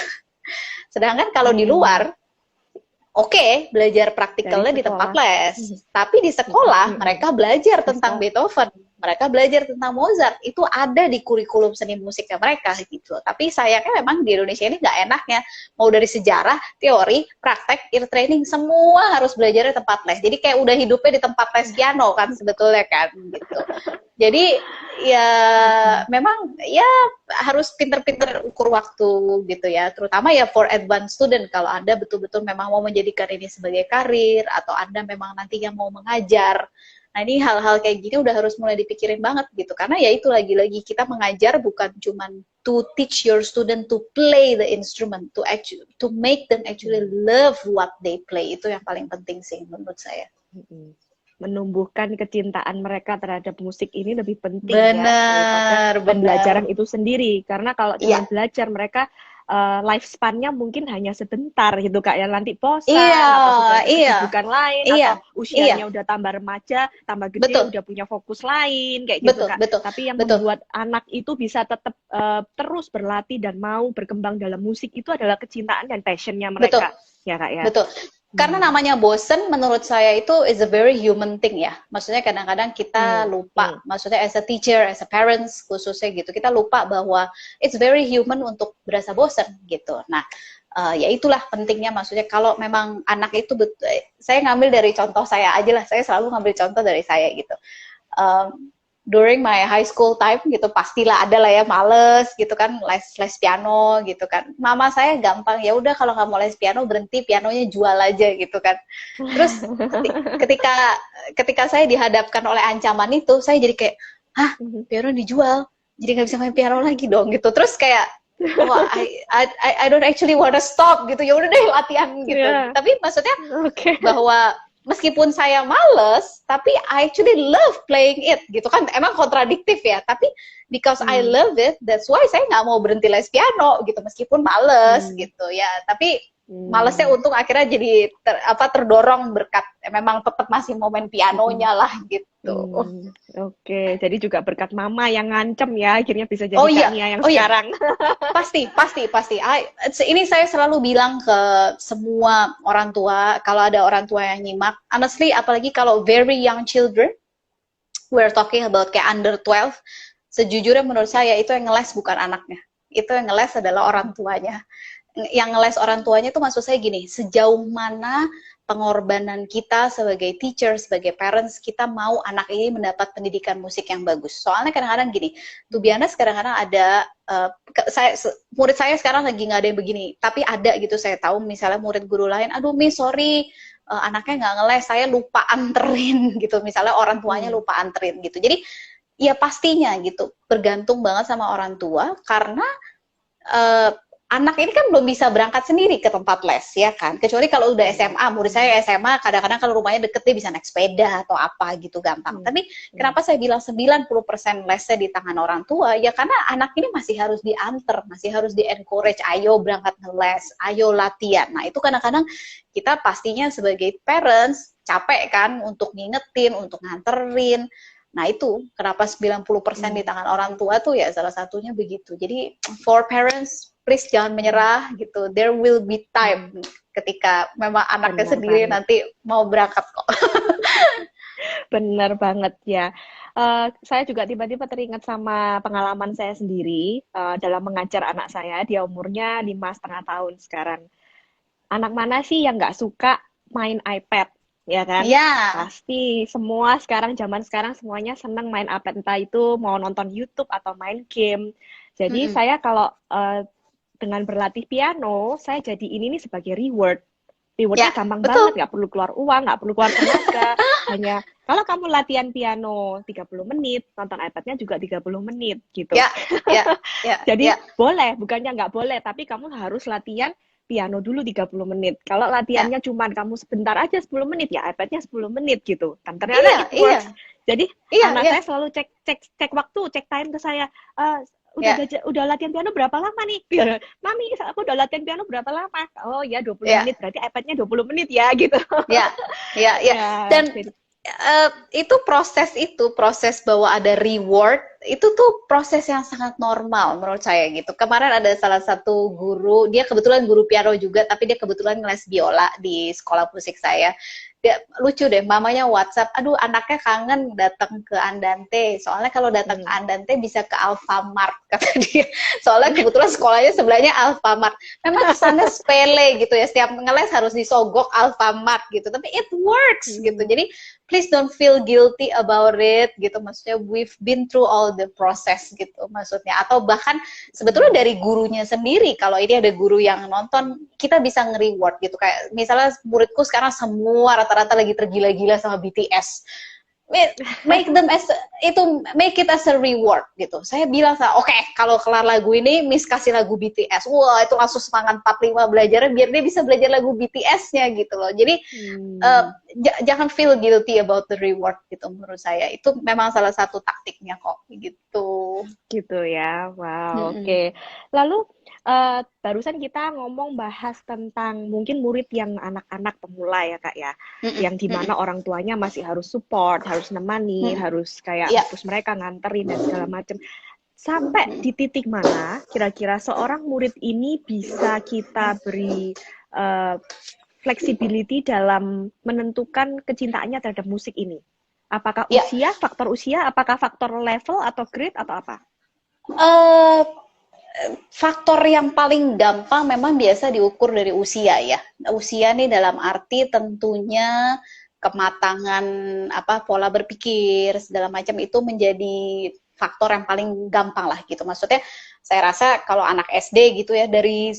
Sedangkan kalau di luar, oke, belajar praktikalnya di tempat les. Tapi di sekolah, mereka belajar tentang Beethoven, mereka belajar tentang Mozart, itu ada di kurikulum seni musiknya mereka gitu. Tapi sayangnya memang di Indonesia ini nggak enaknya, mau dari sejarah, teori, praktek, ear training, semua harus belajar di tempat les. Jadi kayak udah hidupnya di tempat les piano kan sebetulnya kan gitu. Jadi ya memang ya harus pinter-pinter ukur waktu gitu ya, terutama ya for advanced student, kalau Anda betul-betul memang mau menjadikan ini sebagai karir, atau Anda memang nantinya mau mengajar. Nah ini hal-hal kayak gini udah harus mulai dipikirin banget gitu, karena ya itu lagi-lagi kita mengajar bukan cuman to teach your student to play the instrument, to make them actually love what they play. Itu yang paling penting sih menurut saya. Menumbuhkan kecintaan mereka terhadap musik ini lebih penting ya daripada pembelajaran itu sendiri, karena kalau cuma belajar mereka lifespan-nya mungkin hanya sebentar gitu Kak ya, nanti bosan atau sudah kesibukan lain atau usianya udah tambah remaja, tambah gede, udah punya fokus lain kayak gitu Kak. Tapi yang membuat anak itu bisa tetap terus berlatih dan mau berkembang dalam musik itu adalah kecintaan dan passion-nya mereka. Ya Kak ya. Karena namanya bosen, menurut saya itu is a very human thing ya. Maksudnya kadang-kadang kita lupa, maksudnya as a teacher, as a parents khususnya gitu, kita lupa bahwa it's very human untuk berasa bosen gitu. Nah, ya itulah pentingnya, maksudnya kalau memang anak itu saya ngambil dari contoh saya aja lah, saya selalu ngambil contoh dari saya gitu. During my high school time gitu, pastilah ada lah ya males gitu kan, les piano gitu kan. Mama saya gampang, ya udah kalau kamu les piano berhenti, pianonya jual aja gitu kan. Terus ketika saya dihadapkan oleh ancaman itu, saya jadi kayak, hah, piano dijual, jadi nggak bisa main piano lagi dong gitu. Terus kayak, oh, I don't actually wanna stop gitu, ya udah deh latihan gitu. Tapi maksudnya bahwa meskipun saya males, tapi I actually love playing it, gitu kan. Emang kontradiktif ya, tapi because I love it, that's why saya nggak mau berhenti les piano, gitu. Meskipun males, gitu ya. Tapi malesnya untung akhirnya jadi terdorong berkat, memang tetap masih mau main pianonya lah, gitu. Oke, jadi juga berkat mama yang ngancem ya, akhirnya bisa jadi Tania yang sekarang. Pasti. Ini saya selalu bilang ke semua orang tua, kalau ada orang tua yang nyimak, honestly, apalagi kalau very young children, we're talking about kayak under 12, sejujurnya menurut saya itu yang ngeles bukan anaknya, itu yang ngeles adalah orang tuanya. Yang ngeles orang tuanya itu maksud saya gini, sejauh mana pengorbanan kita sebagai teacher, sebagai parents, kita mau anak ini mendapat pendidikan musik yang bagus. Soalnya kadang-kadang gini, to be honest, kadang-kadang ada, murid saya sekarang lagi nggak ada yang begini, tapi ada gitu, saya tahu misalnya murid guru lain, aduh Miss, sorry, anaknya nggak ngeles, saya lupa anterin gitu, misalnya orang tuanya lupa anterin gitu. Jadi, ya pastinya gitu, bergantung banget sama orang tua, karena anak ini kan belum bisa berangkat sendiri ke tempat les, ya kan? Kecuali kalau udah SMA, murid saya SMA, kadang-kadang kalau rumahnya deket, dia bisa naik sepeda atau apa gitu, gampang. Tapi kenapa saya bilang 90% lesnya di tangan orang tua? Ya karena anak ini masih harus diantar, masih harus di-encourage, ayo berangkat ngeles, ayo latihan. Nah, itu kadang-kadang kita pastinya sebagai parents, capek kan untuk ngingetin, untuk nganterin. Nah itu kenapa 90% di tangan orang tua tuh ya salah satunya begitu. Jadi for parents, please jangan menyerah gitu. There will be time ketika memang anaknya sendiri nanti mau berangkat kok. Bener banget ya. Saya juga tiba-tiba teringat sama pengalaman saya sendiri dalam mengajar anak saya. Dia umurnya 5,5 tahun sekarang. Anak mana sih yang nggak suka main iPad? Ya kan? Pasti semua zaman sekarang semuanya senang main iPad, entah itu mau nonton YouTube atau main game. Jadi saya kalau dengan berlatih piano, saya jadi ini nih sebagai reward. Rewardnya gampang banget, nggak perlu keluar uang, nggak perlu keluar tenaga. Hanya kalau kamu latihan piano 30 menit, nonton iPad-nya juga 30 menit gitu. Jadi boleh, bukannya nggak boleh, tapi kamu harus latihan piano dulu 30 menit. Kalau latihannya cuman kamu sebentar aja 10 menit, ya iPad-nya 10 menit gitu. Dan ternyata it works. Jadi anak saya selalu cek waktu, cek time ke saya. Udah latihan piano berapa lama nih? Mami, aku udah latihan piano berapa lama? Oh ya 20 menit, berarti iPad-nya 20 menit ya gitu. Dan itu proses bahwa ada reward, itu tuh proses yang sangat normal menurut saya gitu. Kemarin ada salah satu guru, dia kebetulan guru piano juga, tapi dia kebetulan ngeles biola di sekolah musik saya. Dia lucu deh, mamanya WhatsApp, aduh anaknya kangen datang ke Andante, soalnya kalau datang ke Andante bisa ke Alfamart, kata dia. Soalnya kebetulan sekolahnya sebelahnya Alfamart. Memang kesannya sepele gitu ya, setiap ngeles harus disogok Alfamart gitu, tapi it works gitu. Jadi please don't feel guilty about it gitu, maksudnya we've been through all the process gitu maksudnya. Atau bahkan sebetulnya dari gurunya sendiri, kalau ini ada guru yang nonton, kita bisa nge-reward gitu. Kayak misalnya muridku sekarang semua rata-rata lagi tergila-gila sama BTS. Make it as a reward gitu. Saya bilang, oke, kalau kelar lagu ini, Miss kasih lagu BTS. Wah, itu langsung semangat 45 belajarnya, biar dia bisa belajar lagu BTS-nya gitu loh. Jadi jangan feel guilty about the reward gitu menurut saya. Itu memang salah satu taktiknya kok gitu. Gitu ya. Wow, oke. Lalu barusan kita bahas tentang mungkin murid yang anak-anak pemula ya Kak ya, yang dimana orang tuanya masih harus support, harus nemani, harus kayak terus mereka nganterin dan segala macam. Sampai di titik mana kira-kira seorang murid ini bisa kita beri flexibility dalam menentukan kecintaannya terhadap musik ini? Apakah Ya, faktor usia, apakah faktor level atau grade atau apa? eh, faktor yang paling gampang memang biasa diukur dari usia ya. Usia nih dalam arti tentunya kematangan pola berpikir segala macam itu menjadi faktor yang paling gampang lah gitu. Maksudnya saya rasa kalau anak SD gitu ya, dari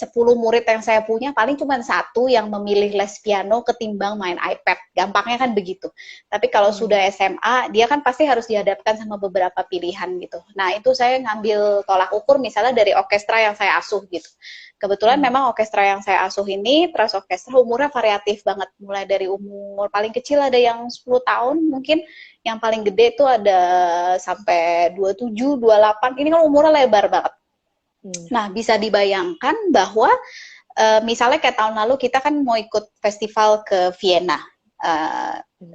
10 murid yang saya punya paling cuma satu yang memilih les piano ketimbang main iPad. Gampangnya kan begitu. Tapi kalau sudah SMA, dia kan pasti harus dihadapkan sama beberapa pilihan gitu. Nah, itu saya ngambil tolak ukur misalnya dari orkestra yang saya asuh gitu. Kebetulan memang orkestra yang saya asuh ini, Trans Orkestra, umurnya variatif banget. Mulai dari umur paling kecil ada yang 10 tahun mungkin, yang paling gede itu ada sampai 27, 28. Ini kan umurnya lebar banget. Nah, bisa dibayangkan bahwa misalnya kayak tahun lalu kita kan mau ikut festival ke Vienna,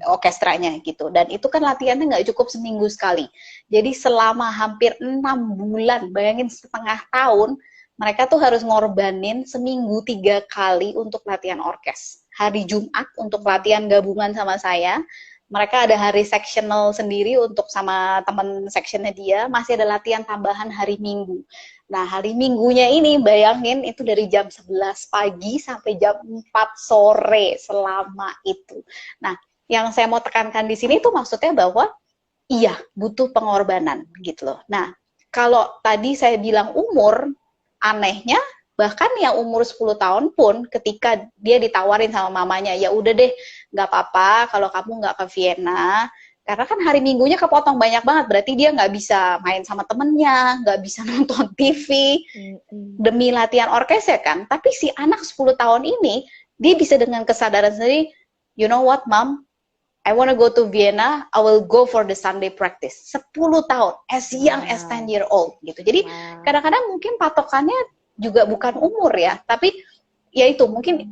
orkestranya gitu. Dan itu kan latihannya nggak cukup seminggu sekali. Jadi selama hampir 6 bulan, bayangin setengah tahun, mereka tuh harus ngorbanin seminggu 3 kali untuk latihan orkes. Hari Jumat untuk latihan gabungan sama saya, mereka ada hari sectional sendiri untuk sama teman sectionnya dia, masih ada latihan tambahan hari Minggu. Nah, hari Minggunya ini bayangin itu dari jam 11 pagi sampai jam 4 sore selama itu. Nah, yang saya mau tekankan di sini itu maksudnya bahwa iya, butuh pengorbanan gitu loh. Nah, kalau tadi saya bilang umur, anehnya bahkan yang umur 10 tahun pun ketika dia ditawarin sama mamanya, ya udah deh, nggak apa-apa kalau kamu nggak ke Vienna, karena kan hari Minggunya kepotong banyak banget, berarti dia nggak bisa main sama temennya, nggak bisa nonton TV, demi latihan orkes ya kan. Tapi si anak 10 tahun ini, dia bisa dengan kesadaran sendiri, you know what mom, I wanna go to Vienna, I will go for the Sunday practice. 10 tahun, as young as 10 year old gitu. Jadi kadang-kadang mungkin patokannya juga bukan umur ya, tapi ya itu mungkin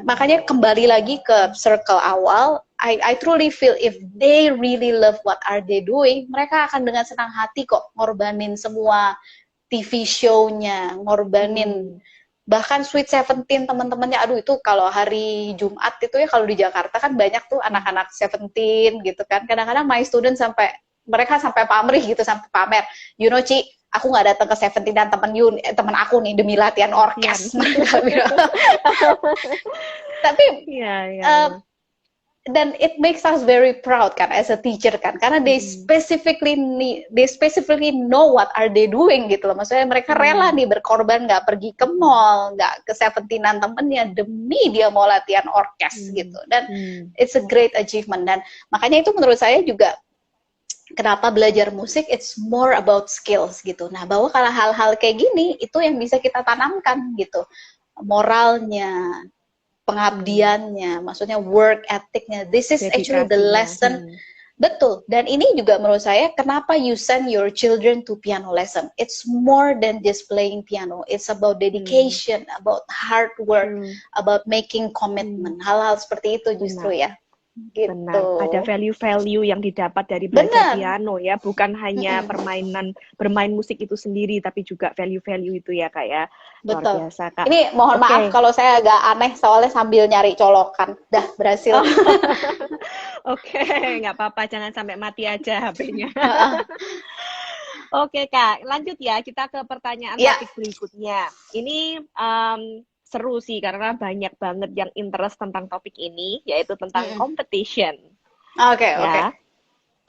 makanya kembali lagi ke circle awal, I truly feel if they really love what are they doing, mereka akan dengan senang hati kok ngorbanin semua TV show-nya, ngorbanin bahkan Sweet Seventeen teman-temannya. Aduh, itu kalau hari Jumat itu ya, kalau di Jakarta kan banyak tuh anak-anak Seventeen gitu kan. Kadang-kadang my student mereka sampai pamrih gitu, sampai pamer. You know, Ci, aku nggak datang ke Seventeen dan teman aku nih demi latihan orkes. Tapi dan it makes us very proud kan as a teacher kan, karena they specifically know what are they doing gitu loh. Maksudnya mereka rela nih berkorban, nggak pergi ke mall, nggak ke Seventeenan temennya demi dia mau latihan orkes gitu. Dan it's a great achievement. Dan makanya itu menurut saya juga kenapa belajar musik it's more about skills gitu. Nah, bahwa kalau hal-hal kayak gini itu yang bisa kita tanamkan gitu, moralnya, pengabdiannya, maksudnya work ethicnya. This is actually the lesson. Betul. Dan ini juga menurut saya kenapa you send your children to piano lesson. It's more than just playing piano. It's about dedication, about hard work, about making commitment. Hal-hal seperti itu justru ya. Gitu. Benar, ada value-value yang didapat dari belajar piano ya, bukan hanya bermain musik itu sendiri, tapi juga value-value itu ya Kak ya. Luar biasa Kak. Ini mohon maaf kalau saya agak aneh soalnya sambil nyari colokan. Dah berhasil. Oke, nggak apa-apa, jangan sampai mati aja HP-nya. Oke Kak, lanjut ya, kita ke pertanyaan topik berikutnya. Ini seru sih karena banyak banget yang interest tentang topik ini, yaitu tentang competition. Oke.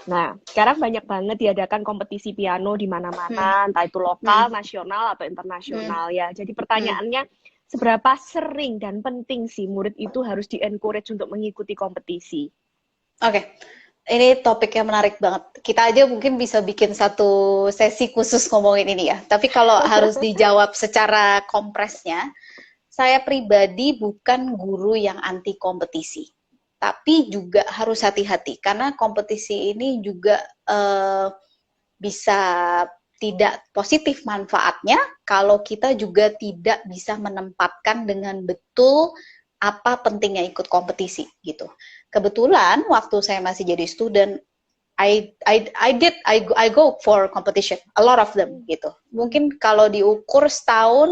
Nah, sekarang banyak banget diadakan kompetisi piano di mana-mana, entah itu lokal, nasional, atau internasional ya. Jadi pertanyaannya, seberapa sering dan penting sih murid itu harus di-encourage untuk mengikuti kompetisi? Oke. Ini topik yang menarik banget. Kita aja mungkin bisa bikin satu sesi khusus ngomongin ini ya. Tapi kalau harus dijawab secara kompresnya, saya pribadi bukan guru yang anti kompetisi, tapi juga harus hati-hati karena kompetisi ini juga bisa tidak positif manfaatnya kalau kita juga tidak bisa menempatkan dengan betul apa pentingnya ikut kompetisi gitu. Kebetulan waktu saya masih jadi student, I go for competition, a lot of them gitu. Mungkin kalau diukur setahun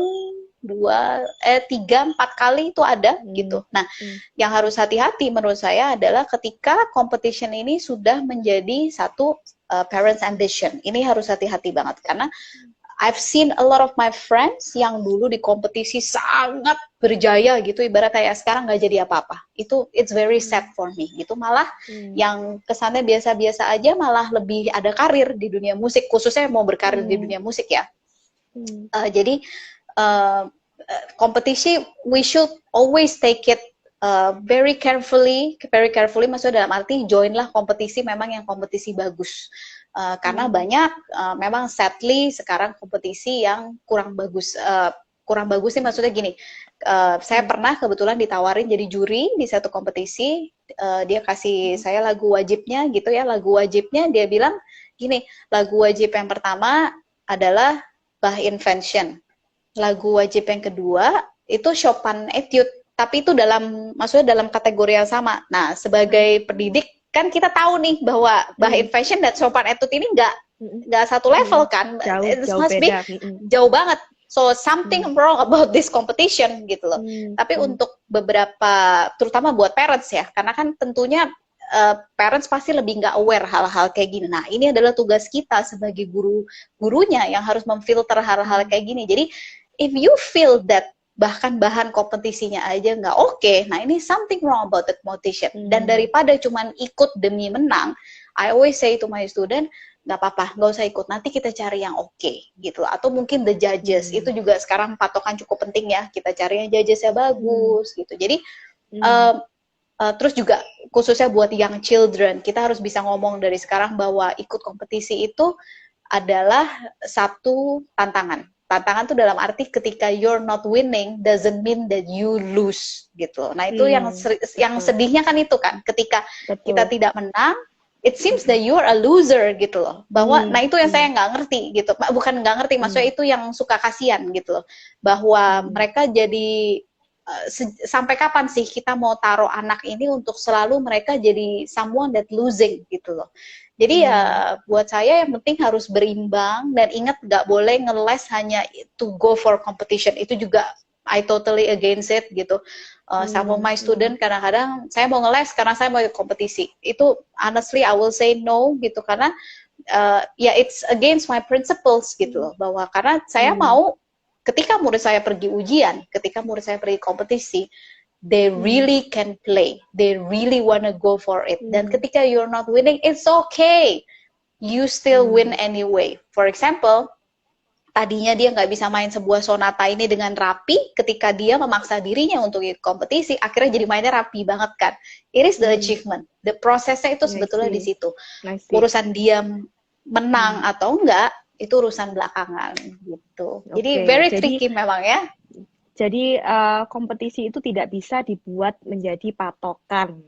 3, 4 kali itu ada gitu. Nah, yang harus hati-hati menurut saya adalah ketika competition ini sudah menjadi satu parents ambition. Ini harus hati-hati banget karena I've seen a lot of my friends yang dulu di kompetisi sangat berjaya gitu, ibarat kayak sekarang nggak jadi apa-apa. It's very sad for me gitu. Malah yang kesannya biasa-biasa aja malah lebih ada karir di dunia musik, khususnya mau berkarir di dunia musik ya. Jadi kompetisi we should always take it very carefully, maksudnya dalam arti joinlah kompetisi memang yang kompetisi bagus. Karena banyak memang sadly sekarang kompetisi yang kurang bagus. Kurang bagus sih maksudnya gini, saya pernah kebetulan ditawarin jadi juri di satu kompetisi, dia kasih saya lagu wajibnya gitu ya, lagu wajibnya dia bilang gini, lagu wajib yang pertama adalah Bach Invention, lagu wajib yang kedua itu Chopin Etude, tapi itu maksudnya dalam kategori yang sama. Nah, sebagai pendidik kan kita tahu nih bahwa Bach Invention dan Chopin Etude ini nggak satu level kan, jauh banget. So something wrong about this competition gitu loh. Tapi untuk beberapa, terutama buat parents ya, karena kan tentunya parents pasti lebih nggak aware hal-hal kayak gini. Nah, ini adalah tugas kita sebagai gurunya yang harus memfilter hal-hal kayak gini. Jadi if you feel that bahkan bahan kompetisinya aja nggak oke, nah ini something wrong about the competition. Dan daripada cuman ikut demi menang, I always say to my student, nggak apa-apa, nggak usah ikut, nanti kita cari yang oke gitu. Atau mungkin the judges, itu juga sekarang patokan cukup penting ya, kita cari yang judgesnya bagus gitu. Jadi terus juga khususnya buat young children, kita harus bisa ngomong dari sekarang bahwa ikut kompetisi itu adalah satu tantangan. Tantangan tuh dalam arti ketika you're not winning doesn't mean that you lose gitu. Nah itu yang sedihnya kan itu kan, ketika kita tidak menang, it seems that you're a loser gitu loh. Bahwa nah itu yang saya nggak ngerti gitu. Bukan nggak ngerti, maksudnya itu yang suka kasihan gitu loh. Bahwa mereka jadi sampai kapan sih kita mau taruh anak ini untuk selalu mereka jadi someone that losing gitu loh. Jadi ya buat saya yang penting harus berimbang, dan ingat nggak boleh ngeles hanya to go for competition. Itu juga I totally against it gitu. Sama my student kadang-kadang saya mau ngeles karena saya mau ikut kompetisi. Itu honestly I will say no gitu, karena ya it's against my principles gitu loh. Bahwa karena saya mau ketika murid saya pergi ujian, ketika murid saya pergi kompetisi, they really can play, they really wanna go for it. Dan ketika you're not winning, it's okay, you still win anyway. For example, tadinya dia nggak bisa main sebuah sonata ini dengan rapi, ketika dia memaksa dirinya untuk ikut kompetisi, akhirnya jadi mainnya rapi banget kan. It is the achievement, the prosesnya itu sebetulnya di situ. Urusan dia menang atau enggak, itu urusan belakangan gitu. Jadi very tricky memang ya. Jadi kompetisi itu tidak bisa dibuat menjadi patokan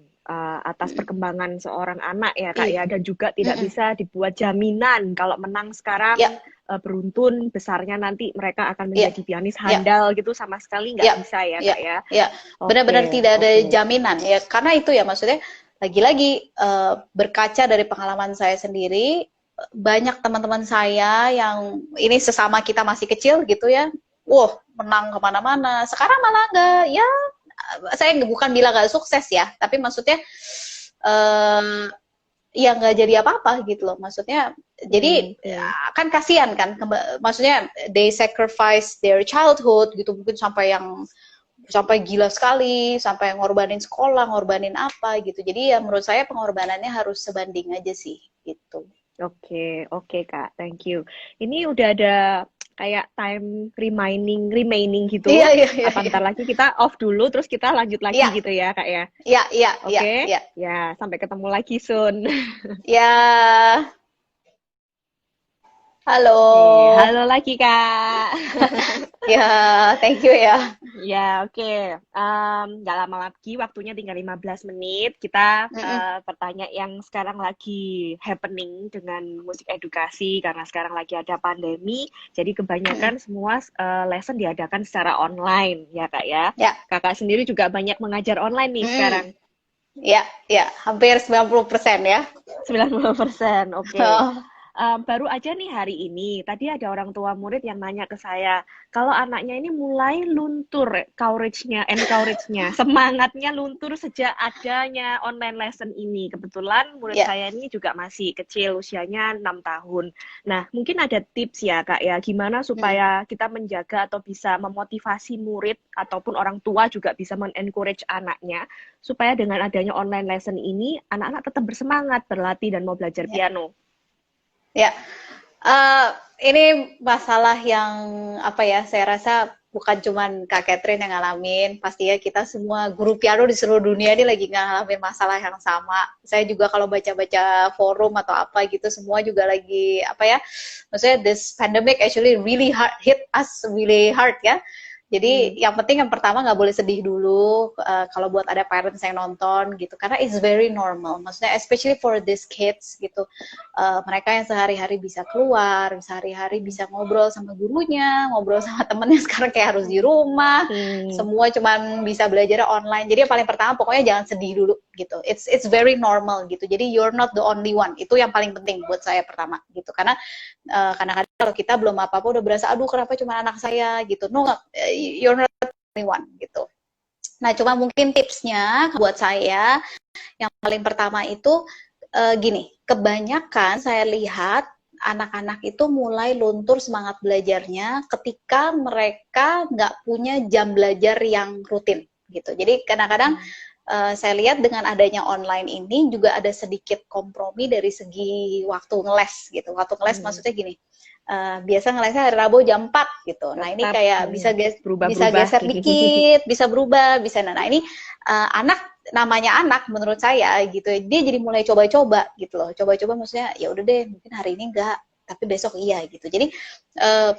atas perkembangan seorang anak ya Kak ya, dan juga tidak bisa dibuat jaminan kalau menang sekarang beruntun besarnya nanti mereka akan menjadi pianis handal gitu, sama sekali nggak bisa ya Kak ya. Benar-benar tidak ada jaminan ya, karena itu ya maksudnya lagi-lagi berkaca dari pengalaman saya sendiri, banyak teman-teman saya yang ini sesama kita masih kecil gitu ya, menang kemana-mana. Sekarang malah nggak, ya saya bukan bilang nggak sukses ya, tapi maksudnya ya nggak jadi apa-apa gitu loh. Maksudnya jadi kan kasihan kan, maksudnya they sacrifice their childhood gitu, mungkin sampai gila sekali, sampai ngorbanin sekolah, ngorbanin apa gitu. Jadi ya menurut saya pengorbanannya harus sebanding aja sih gitu. Oke Kak, thank you. Ini udah ada kayak time remaining gitu. Apa ntar lagi kita off dulu, terus kita lanjut lagi gitu ya Kak ya? Oke. Ya, sampai ketemu lagi soon. Halo. Halo lagi Kak. Thank you ya. Oke. Nggak lama lagi, waktunya tinggal 15 menit. Kita bertanya yang sekarang lagi happening dengan musik edukasi, karena sekarang lagi ada pandemi. Jadi kebanyakan semua lesson diadakan secara online ya Kak ya. Kakak sendiri juga banyak mengajar online nih sekarang. Hampir 90% ya. 90%, oke. Baru aja nih hari ini, tadi ada orang tua murid yang nanya ke saya, kalau anaknya ini mulai luntur encourage-nya, semangatnya luntur sejak adanya online lesson ini. Kebetulan murid Ya. saya ini juga masih kecil, usianya 6 tahun. Nah, mungkin ada tips ya Kak ya, gimana Hmm. supaya kita menjaga atau bisa memotivasi murid ataupun orang tua juga bisa men-encourage anaknya, supaya dengan adanya online lesson ini, anak-anak tetap bersemangat berlatih dan mau belajar Ya. piano. Ya. Eh, ini masalah yang apa ya? Saya rasa bukan cuman Kak Catherine yang ngalamin, pasti ya kita semua guru piano di seluruh dunia ini lagi ngalamin masalah yang sama. Saya juga kalau baca-baca forum atau apa gitu, semua juga lagi apa ya? Maksudnya this pandemic actually really hard, hit us really hard ya. Jadi yang penting yang pertama nggak boleh sedih dulu kalau buat ada parents yang nonton gitu, karena it's very normal. Maksudnya especially for these kids gitu, mereka yang sehari-hari bisa keluar, sehari-hari bisa ngobrol sama gurunya, ngobrol sama temennya, sekarang kayak harus di rumah, semua cuman bisa belajar online. Jadi yang paling pertama pokoknya jangan sedih dulu gitu. It's very normal gitu. Jadi you're not the only one. Itu yang paling penting buat saya pertama gitu. Karena kadang-kadang kalau kita belum apa-apa udah berasa aduh kenapa cuma anak saya gitu. No, you're not the only one gitu. Nah, cuma mungkin tipsnya buat saya yang paling pertama itu gini, kebanyakan saya lihat anak-anak itu mulai luntur semangat belajarnya ketika mereka nggak punya jam belajar yang rutin gitu. Jadi kadang-kadang saya lihat dengan adanya online ini juga ada sedikit kompromi dari segi waktu ngeles gitu. Waktu ngeles maksudnya gini, biasa ngelesnya hari Rabu jam 4 gitu. Nah ini Tetap kayak bisa berubah-berubah. geser dikit, bisa berubah, bisa. Nah ini anak namanya anak menurut saya gitu, dia jadi mulai coba-coba gitu loh. Coba-coba maksudnya ya udah deh mungkin hari ini enggak, tapi besok iya gitu. Jadi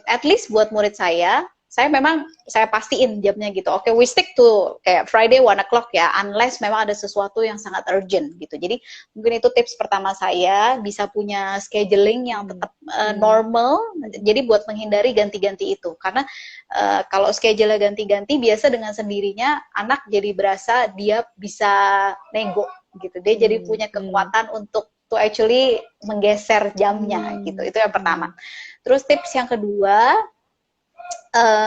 at least buat murid saya memang saya pastiin jamnya gitu. Oke, we stick to kayak Friday 1 o'clock ya, unless memang ada sesuatu yang sangat urgent gitu. Jadi mungkin itu tips pertama saya, bisa punya scheduling yang tetap normal. Jadi buat menghindari ganti-ganti itu. Karena kalau schedule ganti-ganti, biasa dengan sendirinya anak jadi berasa dia bisa nego gitu. Dia jadi punya kekuatan untuk to actually menggeser jamnya gitu. Itu yang pertama. Terus tips yang kedua,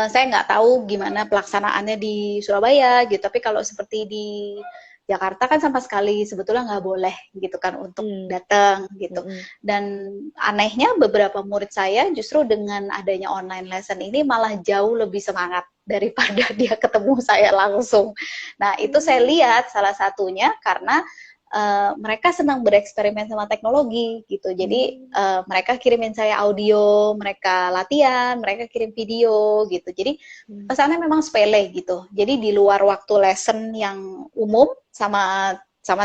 saya nggak tahu gimana pelaksanaannya di Surabaya gitu, tapi kalau seperti di Jakarta kan sama sekali sebetulnya nggak boleh gitu kan untuk datang gitu. Dan anehnya beberapa murid saya justru dengan adanya online lesson ini malah jauh lebih semangat daripada dia ketemu saya langsung. Nah itu saya lihat salah satunya karena mereka senang bereksperimen sama teknologi gitu. Jadi mereka kirimin saya audio, mereka latihan, mereka kirim video gitu. Jadi pesannya memang sepele gitu. Jadi di luar waktu lesson yang umum sama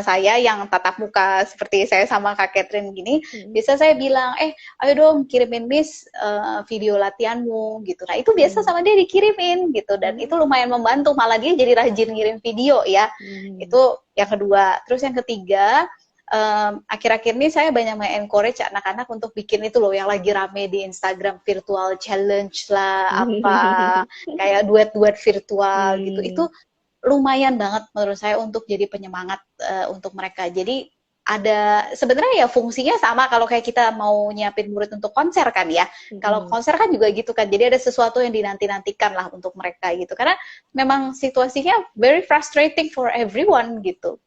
saya yang tatap muka seperti saya sama Kak Catherine gini, biasa saya bilang, ayo dong kirimin Miss video latihanmu gitu. Nah itu biasa sama dia dikirimin gitu, dan itu lumayan membantu, malah dia jadi rajin ngirim video ya. Itu yang kedua. Terus yang ketiga, akhir-akhir ini saya banyak encourage anak-anak untuk bikin itu loh yang lagi rame di Instagram, virtual challenge lah, apa kayak duet-duet virtual gitu. Itu lumayan banget menurut saya untuk jadi penyemangat untuk mereka. Jadi ada sebenarnya ya fungsinya sama kalau kayak kita mau nyiapin murid untuk konser kan ya. Kalau konser kan juga gitu kan. Jadi ada sesuatu yang dinanti-nantikan lah untuk mereka gitu. Karena memang situasinya very frustrating for everyone gitu.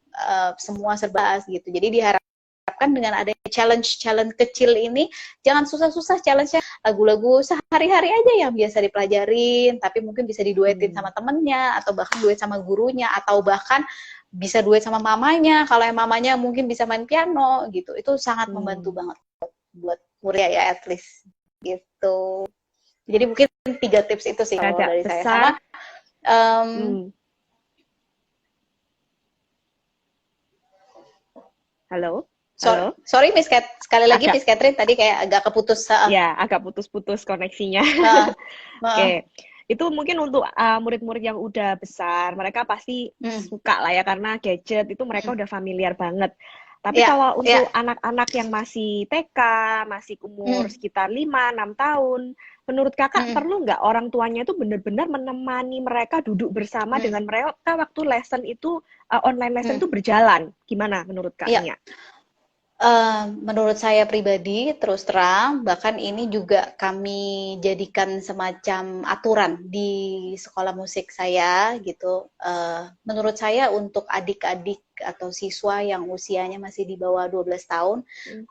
Semua serba gitu. Jadi diharapkan dengan adanya challenge kecil ini, jangan susah-susah challenge-nya, lagu-lagu sehari-hari aja yang biasa dipelajarin, tapi mungkin bisa diduetin sama temennya, atau bahkan duet sama gurunya, atau bahkan bisa duet sama mamanya, kalau yang mamanya mungkin bisa main piano gitu. Itu sangat membantu banget buat murid ya, at least gitu. Jadi mungkin 3 tips itu sih kalau dari saya. Sama Halo? Sorry Miss Cat, sekali lagi Miss Catherine tadi kayak agak keputus. Ya, agak putus-putus koneksinya. Oke. Itu mungkin untuk murid-murid yang udah besar, mereka pasti suka lah ya, karena gadget itu mereka udah familiar banget. Tapi kalau untuk anak-anak yang masih TK, masih umur sekitar 5-6 tahun, menurut kakak perlu nggak orang tuanya itu benar-benar menemani mereka duduk bersama dengan mereka waktu lesson itu, online lesson itu berjalan? Gimana menurut kakaknya? Menurut saya pribadi, terus terang, bahkan ini juga kami jadikan semacam aturan di sekolah musik saya gitu. Menurut saya untuk adik-adik atau siswa yang usianya masih di bawah 12 tahun,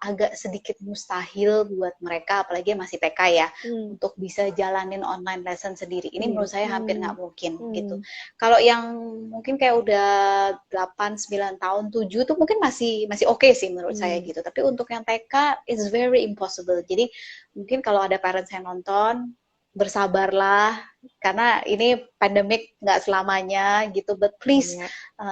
agak sedikit mustahil buat mereka, apalagi yang masih TK ya, untuk bisa jalanin online lesson sendiri. Ini menurut saya hampir nggak mungkin gitu. Kalau yang mungkin kayak udah 8, 9 tahun, 7 tuh mungkin masih oke sih menurut saya gitu. Tapi untuk yang TK, it's very impossible. Jadi mungkin kalau ada parents yang nonton, bersabarlah, karena ini pandemik nggak selamanya gitu. But please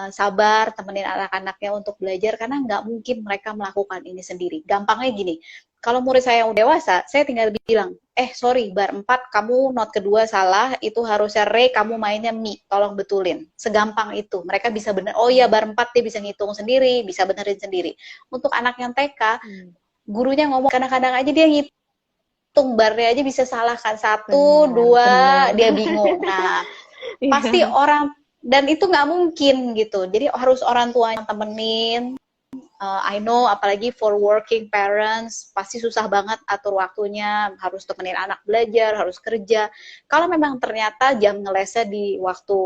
sabar, temenin anak-anaknya untuk belajar, karena nggak mungkin mereka melakukan ini sendiri. Gampangnya gini, kalau murid saya yang dewasa, saya tinggal bilang, sorry, bar 4 kamu not kedua salah, itu harusnya re, kamu mainnya mi, tolong betulin. Segampang itu. Mereka bisa bener, oh iya bar 4 dia bisa ngitung sendiri, bisa benerin sendiri. Untuk anak yang TK, gurunya ngomong, kadang-kadang aja dia ngitung barnya aja bisa salah kan, 1, 2, dia bingung. Nah, pasti orang, dan itu nggak mungkin gitu. Jadi harus orang tua yang temenin. I know, apalagi for working parents, pasti susah banget atur waktunya, harus temenin anak belajar, harus kerja. Kalau memang ternyata jam ngelesnya di waktu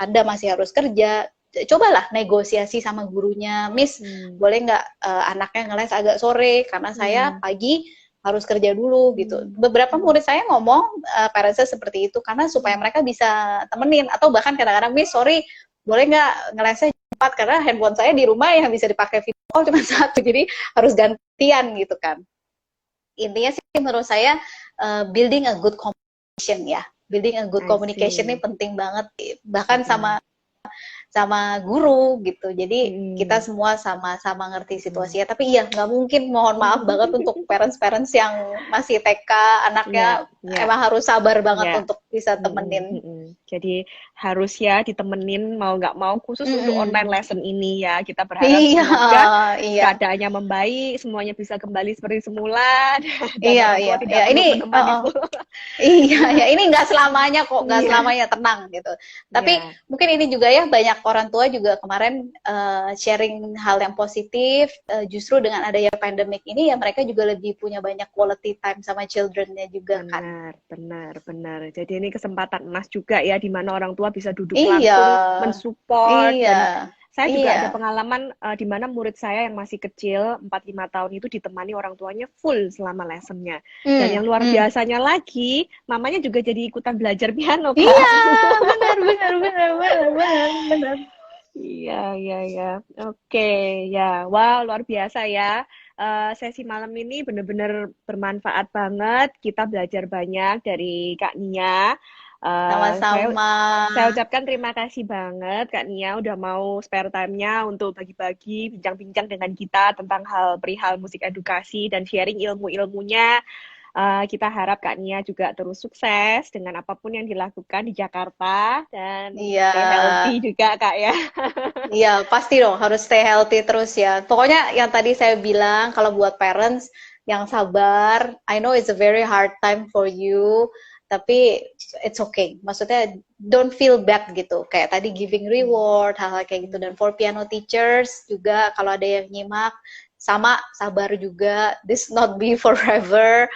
Anda masih harus kerja, cobalah negosiasi sama gurunya, Miss, boleh nggak anaknya ngeles agak sore, karena saya pagi harus kerja dulu gitu. Beberapa murid saya ngomong, parentsnya seperti itu, karena supaya mereka bisa temenin, atau bahkan kadang-kadang, Miss, sorry, boleh nggak ngelesnya 4, karena handphone saya di rumah yang bisa dipakai video call cuma 1, jadi harus gantian gitu kan. Intinya sih menurut saya building a good communication ya, building a good communication ini penting banget, bahkan sama guru gitu. Jadi kita semua sama-sama ngerti situasinya. Tapi iya, nggak mungkin, mohon maaf banget untuk parents-parents yang masih TK, anaknya emang harus sabar banget untuk bisa temenin. Jadi harus ya ditemenin mau nggak mau, khusus untuk online lesson ini ya. Kita berharap semoga keadaannya membaik, semuanya bisa kembali seperti semula, dan orang tua tidak perlu menemani itu. Iya, ya ini nggak selamanya kok, nggak selamanya, tenang gitu. Tapi mungkin ini juga ya, banyak orang tua juga kemarin sharing hal yang positif, justru dengan adanya pandemik ini ya mereka juga lebih punya banyak quality time sama children-nya juga kan. Benar. Jadi ini kesempatan emas juga ya, di mana orang tua bisa duduk langsung mensupport. Dan saya juga ada pengalaman di mana murid saya yang masih kecil, 4-5 tahun itu ditemani orang tuanya full selama lessonnya. Dan yang luar biasanya lagi, mamanya juga jadi ikutan belajar piano kan? Iya, benar. Iya. Oke, ya. Wow, luar biasa ya. Sesi malam ini benar-benar bermanfaat banget. Kita belajar banyak dari Kak Nia. Sama-sama. Saya ucapkan terima kasih banget Kak Nia udah mau spare time-nya untuk bagi-bagi, bincang-bincang dengan kita tentang hal perihal musik edukasi dan sharing ilmu-ilmunya. Kita harap Kak Nia juga terus sukses dengan apapun yang dilakukan di Jakarta, dan stay healthy juga Kak ya. Iya, pasti dong, harus stay healthy terus ya. Pokoknya yang tadi saya bilang, kalau buat parents yang sabar, I know it's a very hard time for you, tapi it's okay. Maksudnya don't feel bad gitu. Kayak tadi giving reward, hal-hal kayak gitu. Dan for piano teachers juga, kalau ada yang nyimak, sama sabar juga. This not be forever.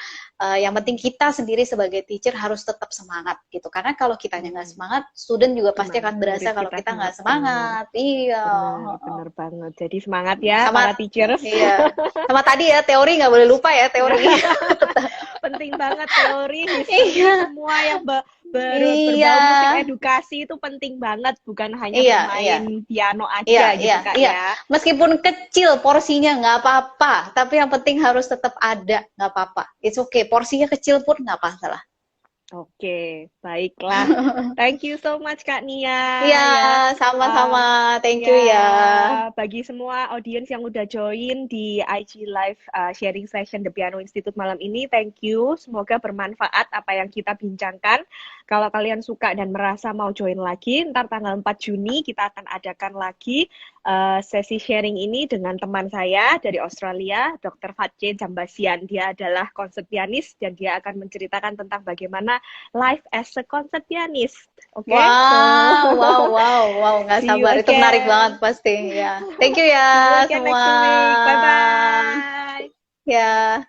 Yang penting kita sendiri sebagai teacher harus tetap semangat gitu, karena kalau kitanya nggak semangat, student juga pasti akan berasa kalau kita nggak semangat. Iya, bener banget. Jadi semangat ya sama, para teachers. Iya, sama tadi ya, teori nggak boleh lupa ya, teori. Penting banget teori, semua yang berbau musik edukasi itu penting banget, bukan hanya bermain piano aja gitu Kak ya. Meskipun kecil porsinya nggak apa-apa, tapi yang penting harus tetap ada, nggak apa-apa. It's okay, porsinya kecil pun nggak masalah. Oke, baiklah. Thank you so much Kak Nia. Iya, sama-sama. Thank you ya. Bagi semua audiens yang udah join di IG Live sharing session The Piano Institute malam ini, thank you. Semoga bermanfaat apa yang kita bincangkan. Kalau kalian suka dan merasa mau join lagi, ntar tanggal 4 Juni kita akan adakan lagi sesi sharing ini dengan teman saya dari Australia, Dr. Fatje Jambasian. Dia adalah concert pianist dan dia akan menceritakan tentang bagaimana life as a concert pianist. Oke, Wow, wow, wow, wow, nggak see you sabar. Itu menarik banget again. pasti. Ya, thank you See you ya again semua. next week. Bye bye. Ya.